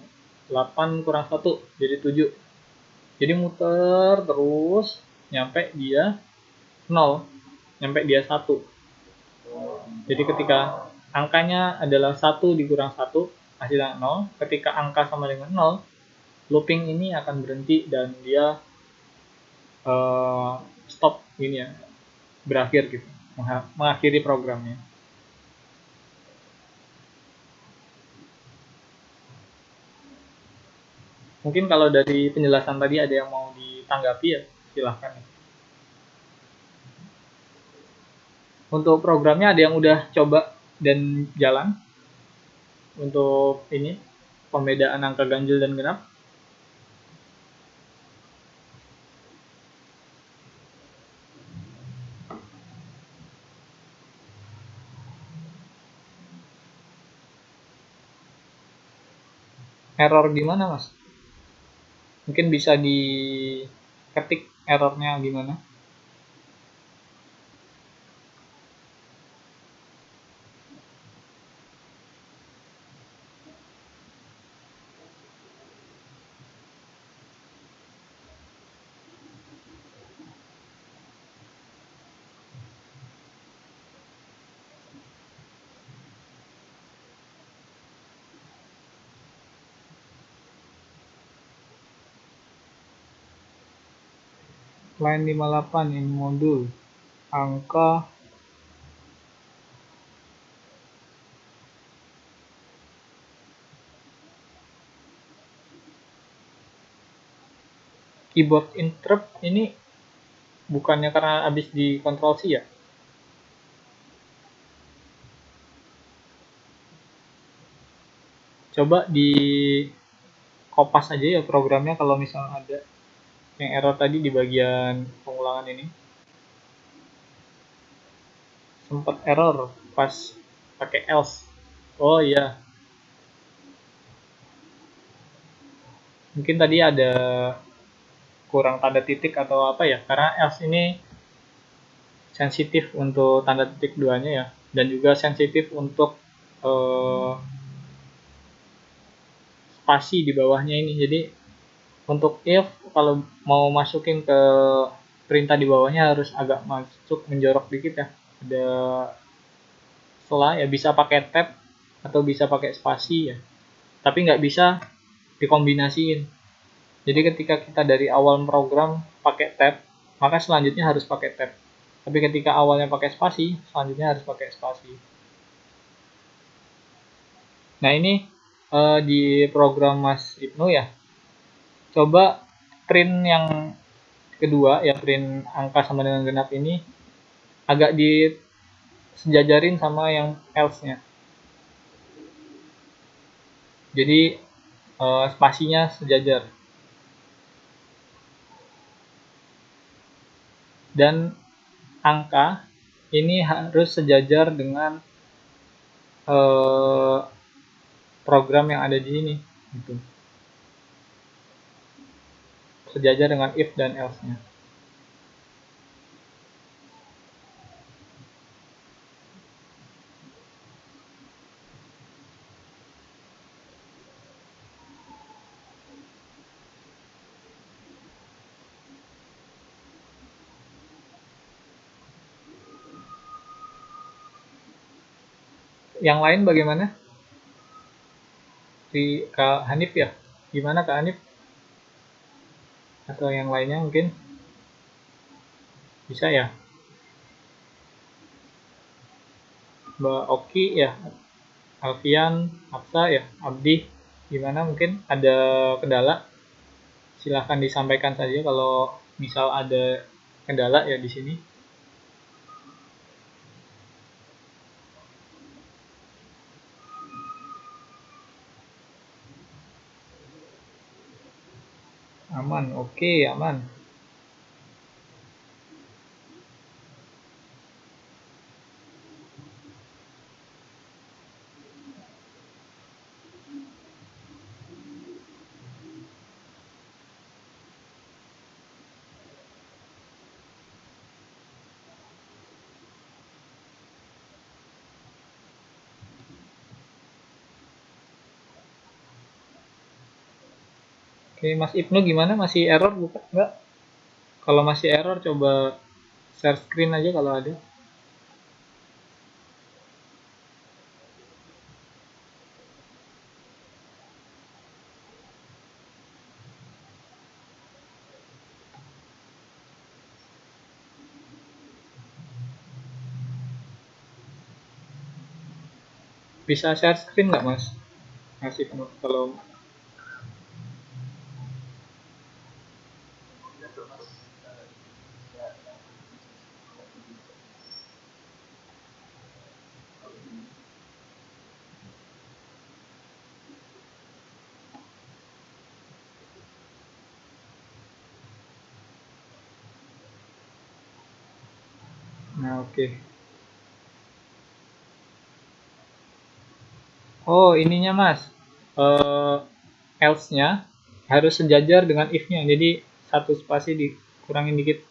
8 kurang 1 jadi 7. Jadi muter terus nyampe dia 0, nyampe dia 1. Jadi ketika angkanya adalah 1 dikurang 1 hasilnya 0, ketika angka sama dengan 0, looping ini akan berhenti dan dia stop ini ya, berakhir gitu, mengakhiri programnya. Mungkin kalau dari penjelasan tadi ada yang mau ditanggapi ya silahkan. Untuk programnya ada yang udah coba dan jalan untuk ini pembedaan angka ganjil dan genap. Error gimana mas? Mungkin bisa diketik errornya gimana? Line 58 in modul angka keyboard interrupt ini bukannya karena habis di Ctrl C ya? Coba di kopas aja ya programnya kalau misalnya ada yang error tadi di bagian pengulangan ini. Sempat error pas pakai else. Oh iya. Mungkin tadi ada kurang tanda titik atau apa ya, karena else ini sensitif untuk tanda titik duanya ya, dan juga sensitif untuk eh, spasi di bawahnya ini. Jadi untuk if kalau mau masukin ke perintah di bawahnya harus agak masuk menjorok dikit ya, ada setelah ya, bisa pakai tab atau bisa pakai spasi ya, tapi nggak bisa dikombinasiin. Jadi ketika kita dari awal program pakai tab, maka selanjutnya harus pakai tab. Tapi ketika awalnya pakai spasi, selanjutnya harus pakai spasi. Nah ini di program Mas Ibnu ya, coba print yang kedua ya, print angka sama dengan genap ini agak disejajarin sama yang else-nya. Jadi spasinya sejajar. Dan angka ini harus sejajar dengan eh, program yang ada di sini gitu. Sejajar dengan if dan else-nya. Yang lain bagaimana? Di Kak Hanif ya? Gimana Kak Hanif? Atau yang lainnya mungkin bisa ya? Mbak Oki ya, Alfian, Hafsa ya, Abdi, gimana, mungkin ada kendala? Silahkan disampaikan saja kalau misal ada kendala ya di sini. Aman, oke, aman. Oke, Mas Ibnu gimana? Masih error bukan? Enggak? Kalau masih error coba share screen aja kalau ada. Bisa share screen nggak Mas? Mas Ibnu kalau nah oke. Okay. Oh, ininya Mas. Else-nya harus sejajar dengan if-nya. Jadi satu spasi dikurangin dikit.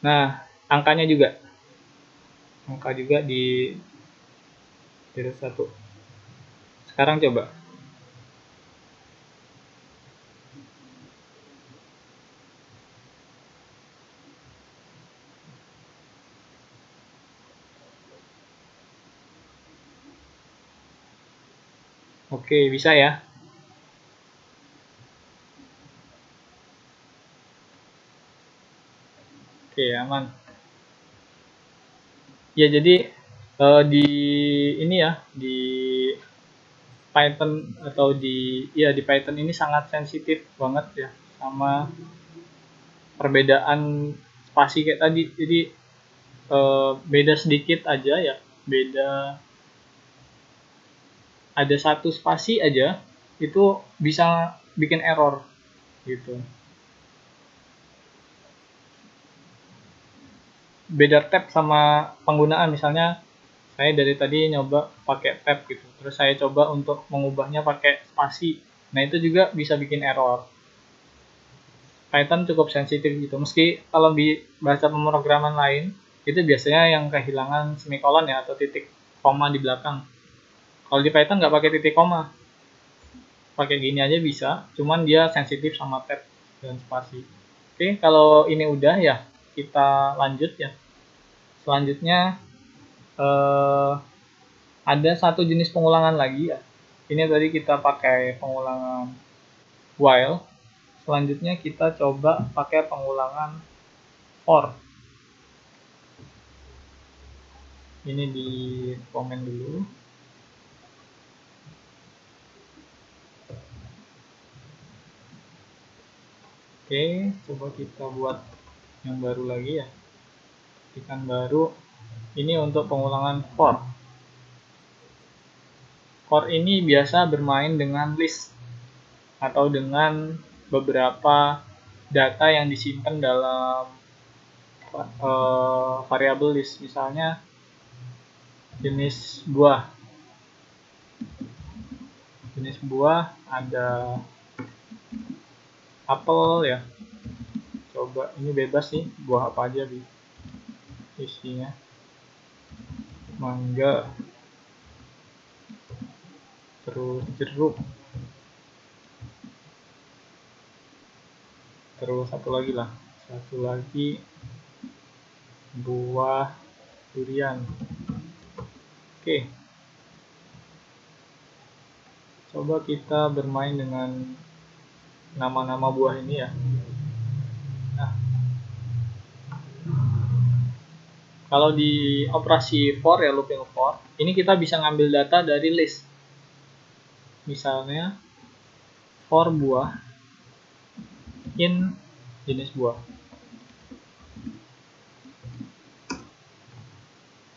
Nah, angkanya juga. Angka juga di titik satu. Sekarang coba. Oke, bisa ya. Oke, aman. Ya, jadi di ini ya, di Python atau di Python ini sangat sensitif banget ya sama perbedaan spasi kayak tadi. Jadi beda sedikit aja ya, beda ada satu spasi aja itu bisa bikin error gitu. Beda tab sama penggunaan, misalnya saya dari tadi nyoba pakai tab gitu, terus saya coba untuk mengubahnya pakai spasi. Nah, itu juga bisa bikin error. Python cukup sensitif gitu. Meski kalau di bahasa pemrograman lain, itu biasanya yang kehilangan semikolon ya, atau titik koma di belakang. Kalau di Python nggak pakai titik koma. Pakai gini aja bisa, cuman dia sensitif sama tab dan spasi. Oke, kalau ini udah ya, kita lanjut ya. Selanjutnya, ada satu jenis pengulangan lagi ya. Ini tadi kita pakai pengulangan while. Selanjutnya kita coba pakai pengulangan for. Ini di komen dulu. Oke, coba kita buat yang baru lagi ya. Ketikkan baru. Ini untuk pengulangan for. For ini biasa bermain dengan list atau dengan beberapa data yang disimpan dalam variabel list. Misalnya jenis buah. Jenis buah ada apel ya. Coba ini bebas sih, buah apa aja di isinya. Mangga, terus jeruk, terus satu lagi buah durian. Oke, coba kita bermain dengan nama-nama buah ini ya. Nah, kalau di operasi for ya, looping for, ini kita bisa ngambil data dari list. Misalnya for buah in jenis buah.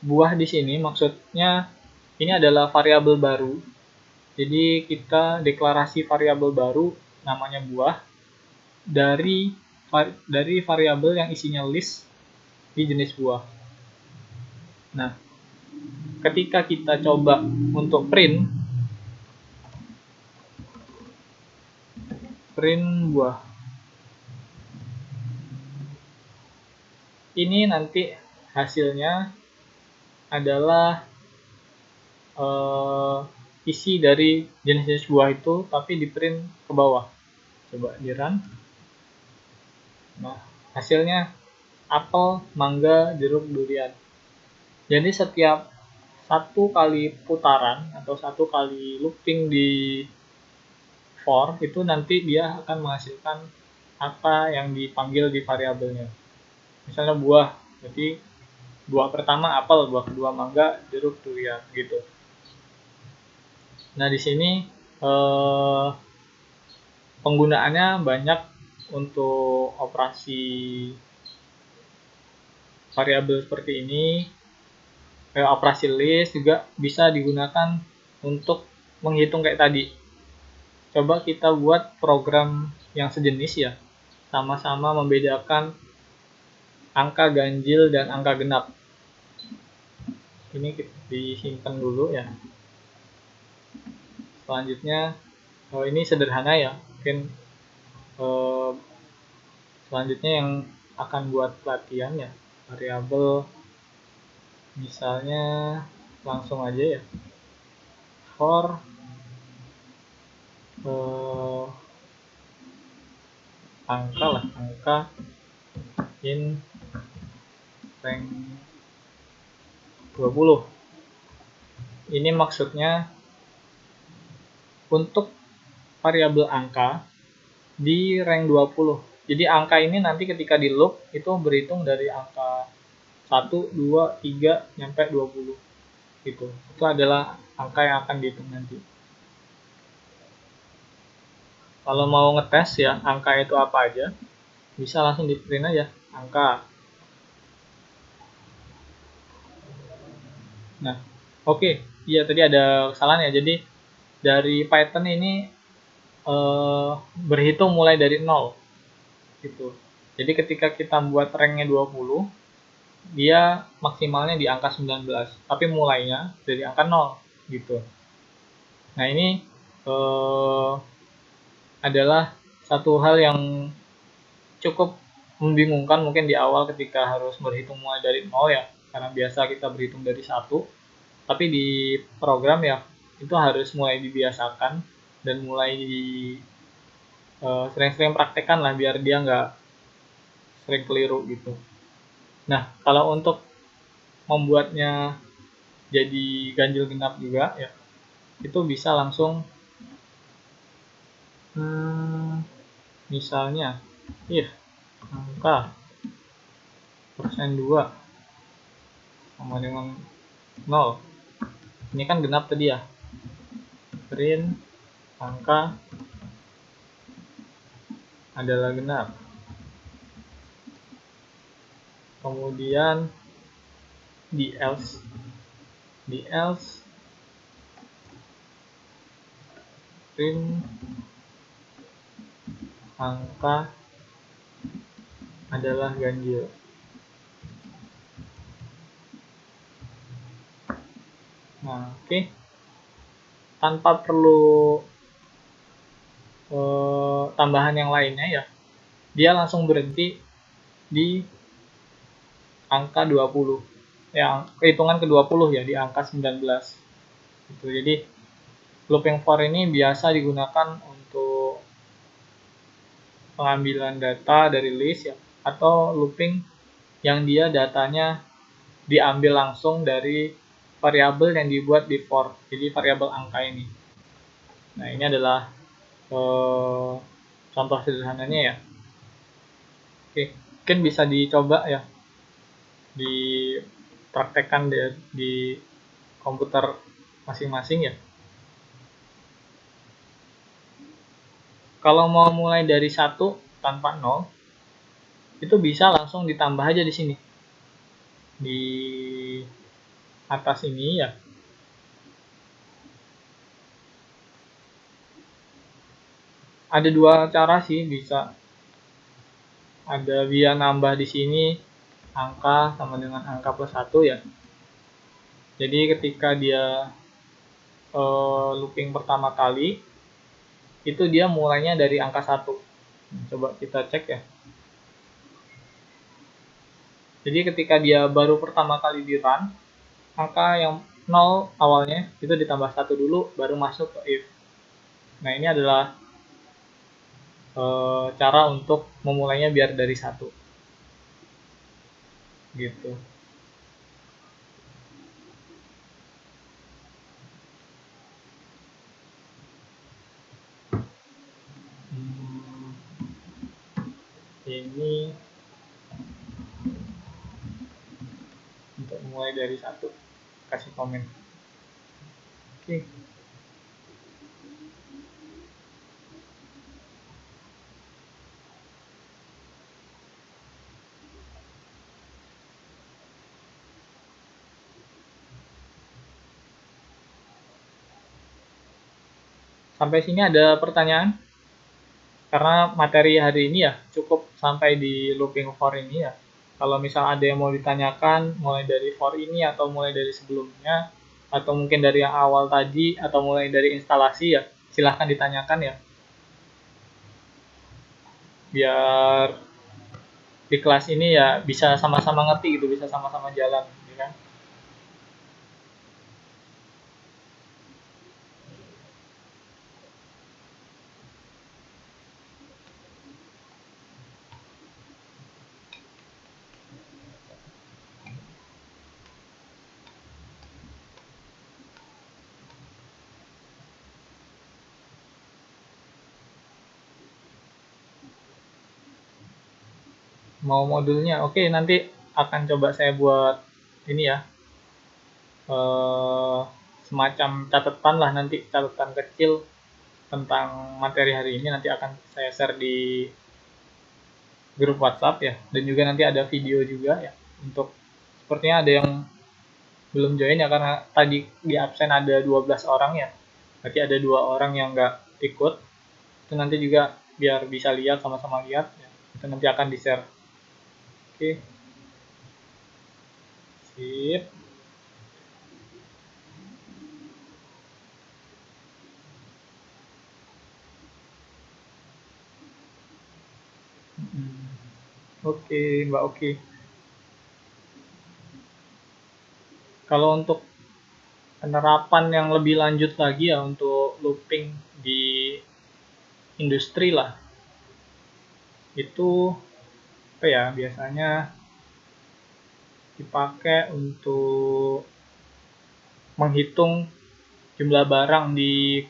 Buah di sini maksudnya ini adalah variabel baru. Jadi kita deklarasi variabel baru namanya buah dari variabel yang isinya list di jenis buah. Nah, ketika kita coba untuk print buah, ini nanti hasilnya adalah isi dari jenis-jenis buah itu, tapi di print ke bawah. Coba di run. Nah, hasilnya apel, mangga, jeruk, durian. Jadi setiap satu kali putaran atau satu kali looping di for itu nanti dia akan menghasilkan apa yang dipanggil di variabelnya. Misalnya buah, jadi buah pertama apel, buah kedua mangga, jeruk, durian gitu. Nah, di sini penggunaannya banyak untuk operasi variabel seperti ini. Operasi list juga bisa digunakan untuk menghitung kayak tadi. Coba kita buat program yang sejenis ya, sama-sama membedakan angka ganjil dan angka genap. Ini disimpan dulu ya. Selanjutnya, ini sederhana ya, mungkin selanjutnya yang akan buat pelatihan ya, variabel misalnya langsung aja ya, for angka in rank 20. Ini maksudnya untuk variabel angka di rank 20. Jadi angka ini nanti ketika di loop itu berhitung dari angka 1, 2, 3 sampai 20 gitu. Itu adalah angka yang akan dihitung nanti. Kalau mau ngetes ya angka itu apa aja, bisa langsung di print aja angka. Nah, oke. Iya, tadi ada kesalahan ya. Jadi dari Python ini berhitung mulai dari 0 gitu. Jadi ketika kita buat ranknya 20, dia maksimalnya di angka 19, tapi mulainya dari angka 0 gitu. Nah, ini adalah satu hal yang cukup membingungkan mungkin di awal ketika harus berhitung mulai dari nol ya, karena biasa kita berhitung dari satu, tapi di program ya itu harus mulai dibiasakan dan mulai sering-sering praktekkan lah biar dia nggak sering keliru gitu. Nah, kalau untuk membuatnya jadi ganjil genap juga ya, itu bisa langsung misalnya if angka persen 2 sama dengan 0. Ini kan genap tadi ya. Print angka adalah genap. Kemudian di else print angka adalah ganjil. Nah, oke. Tanpa perlu tambahan yang lainnya ya, dia langsung berhenti di angka 20 ya, kehitungan ke-20 ya, di angka 19 gitu. Jadi looping for ini biasa digunakan untuk pengambilan data dari list ya, atau looping yang dia datanya diambil langsung dari variabel yang dibuat di for, jadi variabel angka ini. Nah, ini adalah contoh sederhananya ya. Oke, mungkin bisa dicoba ya, dipraktekkan di komputer masing-masing ya. Kalau mau mulai dari 1 tanpa 0, itu bisa langsung ditambah aja di sini. Di atas ini ya. Ada dua cara sih bisa. Ada via nambah di sini angka sama dengan angka plus 1 ya. Jadi ketika dia looping pertama kali, itu dia mulainya dari angka 1. Coba kita cek ya. Jadi ketika dia baru pertama kali di run, angka yang 0 awalnya itu ditambah 1 dulu baru masuk ke if. Nah, ini adalah cara untuk memulainya biar dari 1 gitu. Ini untuk mulai dari 1, kasih komen. Oke. Sampai sini ada pertanyaan? Karena materi hari ini ya cukup sampai di looping for ini ya. Kalau misal ada yang mau ditanyakan mulai dari for ini atau mulai dari sebelumnya, atau mungkin dari yang awal tadi, atau mulai dari instalasi ya, silahkan ditanyakan ya. Biar di kelas ini ya bisa sama-sama ngerti gitu, bisa sama-sama jalan gitu kan. Mau modulnya, oke, nanti akan coba saya buat ini ya, semacam catatan lah, nanti catatan kecil tentang materi hari ini nanti akan saya share di grup WhatsApp ya, dan juga nanti ada video juga ya. Untuk sepertinya ada yang belum join ya, karena tadi di absen ada 12 orang ya, berarti ada 2 orang yang nggak ikut. Itu nanti juga biar bisa lihat, sama-sama lihat ya, itu nanti akan di share. Oke, sip. Oke, Mbak Oki. Kalau untuk penerapan yang lebih lanjut lagi ya untuk looping di industri lah, itu apa ya, biasanya dipakai untuk menghitung jumlah barang di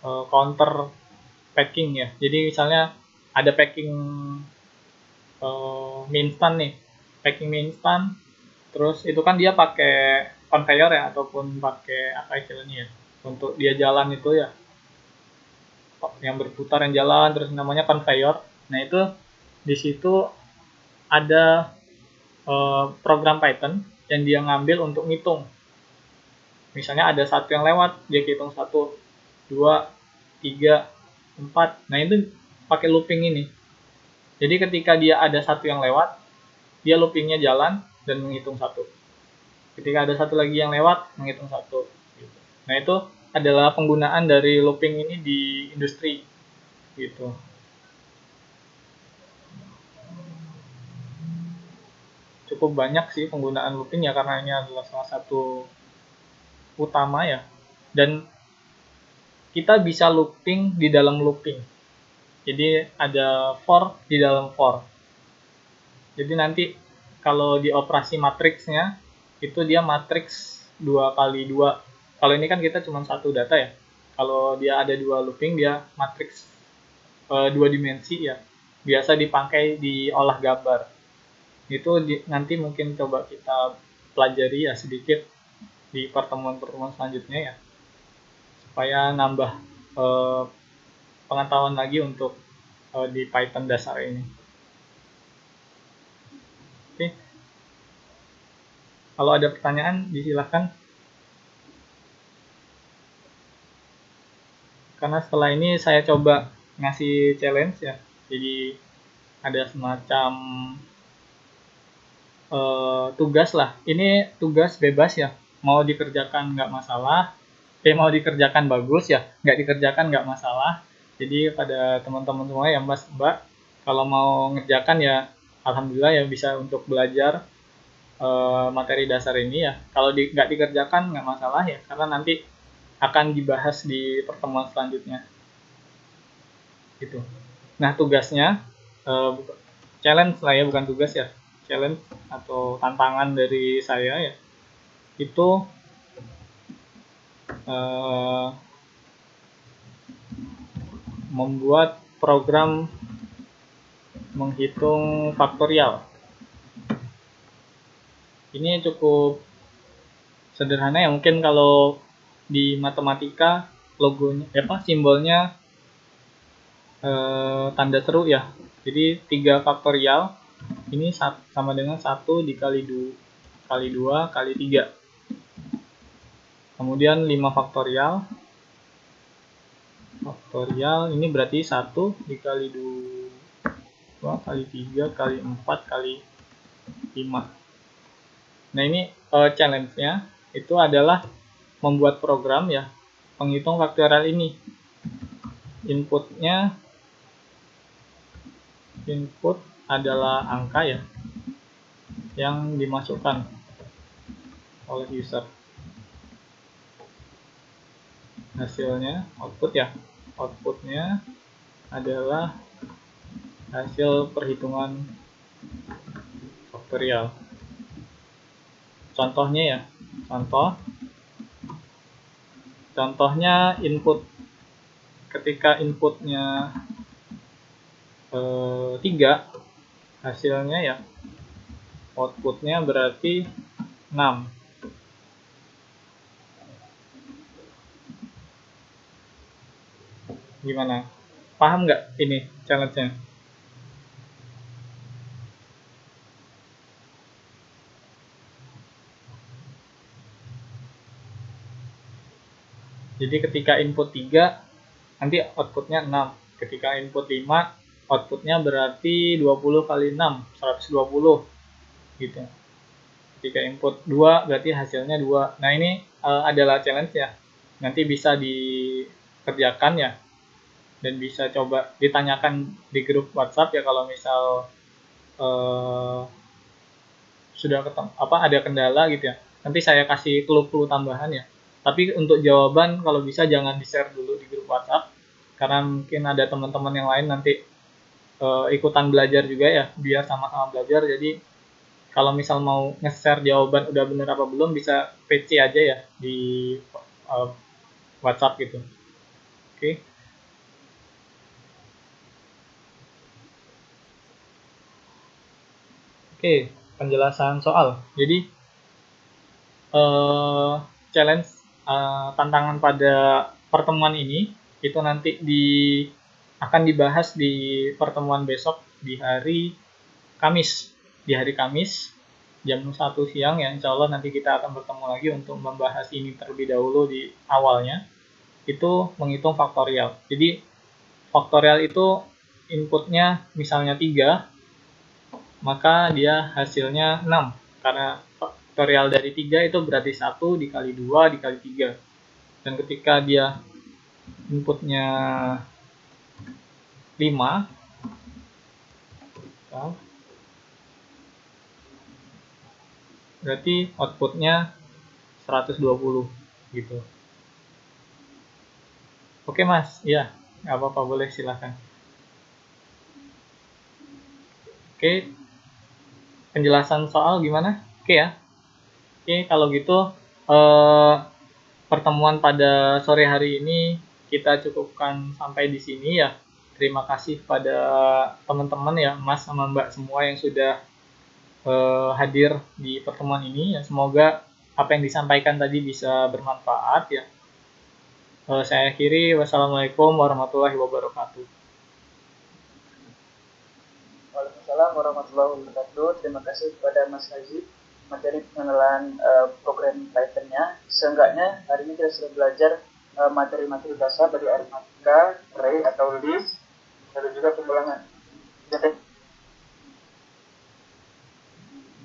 counter packing ya. Jadi misalnya ada packing mie instan nih, packing mie instan, terus itu kan dia pakai conveyor ya, ataupun pakai apa istilahnya ya, untuk dia jalan itu ya, yang berputar yang jalan, terus namanya conveyor. Nah itu di situ ada program Python yang dia ngambil untuk ngitung. Misalnya ada satu yang lewat, dia hitung 1, 2, 3, 4. Nah itu pakai looping ini. Jadi ketika dia ada satu yang lewat, dia loopingnya jalan dan menghitung 1. Ketika ada satu lagi yang lewat, menghitung 1. Nah itu adalah penggunaan dari looping ini di industri gitu. Cukup banyak sih penggunaan looping ya, karena ini adalah salah satu utama ya. Dan kita bisa looping di dalam looping. Jadi ada for di dalam for. Jadi nanti kalau di operasi matriksnya itu dia matriks 2 kali 2. Kalau ini kan kita cuma satu data ya. Kalau dia ada 2 looping, dia matriks 2 dimensi ya. Biasa dipakai di olah gambar. Itu nanti mungkin coba kita pelajari ya sedikit di pertemuan-pertemuan selanjutnya ya, supaya nambah eh, pengetahuan lagi untuk di Python dasar ini. Oke, kalau ada pertanyaan disilahkan. Karena setelah ini saya coba ngasih challenge ya, jadi ada semacam tugas lah. Ini tugas bebas ya, mau dikerjakan nggak masalah, mau dikerjakan bagus ya, nggak dikerjakan nggak masalah. Jadi pada teman-teman semua ya Mas Mbak, kalau mau ngerjakan ya alhamdulillah ya, bisa untuk belajar materi dasar ini ya. Kalau nggak dikerjakan nggak masalah ya, karena nanti akan dibahas di pertemuan selanjutnya gitu. Nah tugasnya challenge lah ya, bukan tugas ya, challenge atau tantangan dari saya ya, itu membuat program menghitung faktorial. Ini cukup sederhana ya, mungkin kalau di matematika logonya simbolnya tanda seru ya. Jadi 3 faktorial ini sama dengan 1 dikali 2 kali 2 kali 3. Kemudian 5 faktorial. Faktorial ini berarti 1 dikali 2 kali 3 kali 4 kali 5. Nah ini challenge-nya itu adalah membuat program ya penghitung faktorial ini. Input adalah angka ya yang dimasukkan oleh user. Hasilnya output ya. Outputnya adalah hasil perhitungan faktorial. Contohnya ya. Contohnya input. Ketika inputnya 3, hasilnya ya outputnya berarti 6. Gimana? Paham nggak ini challenge-nya? Jadi ketika input 3, nanti outputnya 6. Ketika input 5, outputnya berarti 20 kali 6, 120 gitu. Ketika input 2, berarti hasilnya 2. Nah ini adalah challenge ya. Nanti bisa dikerjakan ya, dan bisa coba ditanyakan di grup WhatsApp ya kalau misal sudah ada kendala gitu ya, nanti saya kasih clue-clue tambahan ya. Tapi untuk jawaban kalau bisa jangan di-share dulu di grup WhatsApp, karena mungkin ada teman-teman yang lain nanti ikutan belajar juga ya, biar sama-sama belajar. Jadi kalau misal mau nge-share jawaban udah bener apa belum, bisa PC aja ya di WhatsApp gitu. Oke. Oke, penjelasan soal. Jadi challenge tantangan pada pertemuan ini itu nanti akan dibahas di pertemuan besok di hari Kamis. Di hari Kamis jam 1 siang ya, insya Allah nanti kita akan bertemu lagi untuk membahas ini terlebih dahulu di awalnya. Itu menghitung faktorial. Jadi faktorial itu inputnya misalnya 3, maka dia hasilnya 6. Karena faktorial dari 3 itu berarti 1 dikali 2 dikali 3. Dan ketika dia inputnya 5, berarti outputnya 120 gitu. Oke Mas, iya, nggak apa-apa, boleh silahkan. Oke, penjelasan soal gimana? Oke ya. Oke, kalau gitu pertemuan pada sore hari ini kita cukupkan sampai di sini ya. Terima kasih pada teman-teman ya, Mas sama Mbak semua yang sudah hadir di pertemuan ini ya. Semoga apa yang disampaikan tadi bisa bermanfaat ya. Saya akhiri, wassalamualaikum warahmatullahi wabarakatuh. Waalaikumsalam warahmatullahi wabarakatuh. Terima kasih kepada Mas Haji materi pengenalan program Python-nya. Seenggaknya hari ini kita sudah belajar materi-materi dasar dari aritmatika, array atau list, lalu juga pengulangan.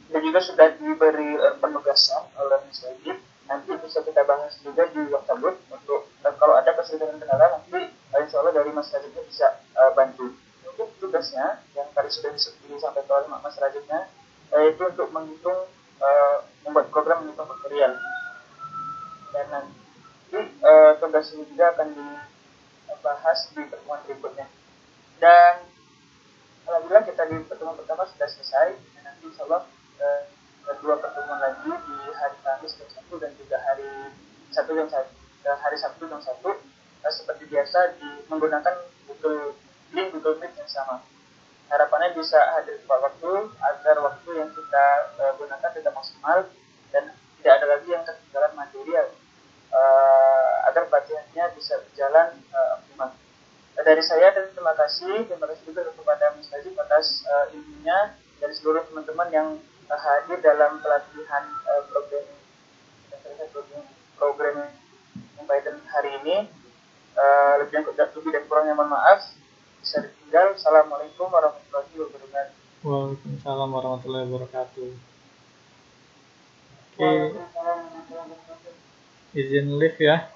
Dan juga sudah diberi penugasan oleh Mas Haji. Nanti bisa kita bahas juga di WhatsApp group untuk kalau ada kesulitan kendala nanti insya Allah dari Mas Haji bisa bantu. Untuk tugasnya yang tadi sudah disampaikan oleh Mas Rajibnya itu untuk menghitung membuat program menghitung faktorial. Dan nanti tugas ini juga akan dibahas di pertemuan berikutnya. Dan alhamdulillah kita di pertemuan pertama sudah selesai. Dan nanti insya Allah dua pertemuan lagi di hari Kamis jam 1 dan juga hari Sabtu jam 1 seperti biasa menggunakan link Google Meet yang sama. Harapannya bisa hadir tepat waktu agar waktu yang kita gunakan tidak maksimal dan tidak ada lagi yang ketinggalan materi agar pelatihannya bisa berjalan optimal. Dari saya terima kasih juga kepada Mas Najib atas ilmunya dari seluruh teman-teman yang hadir dalam pelatihan program Python hari ini. Lebih dan kurangnya mohon maaf. Bisa ditinggal. Assalamualaikum warahmatullahi wabarakatuh. Waalaikumsalam warahmatullahi wabarakatuh. Oke, izin live ya.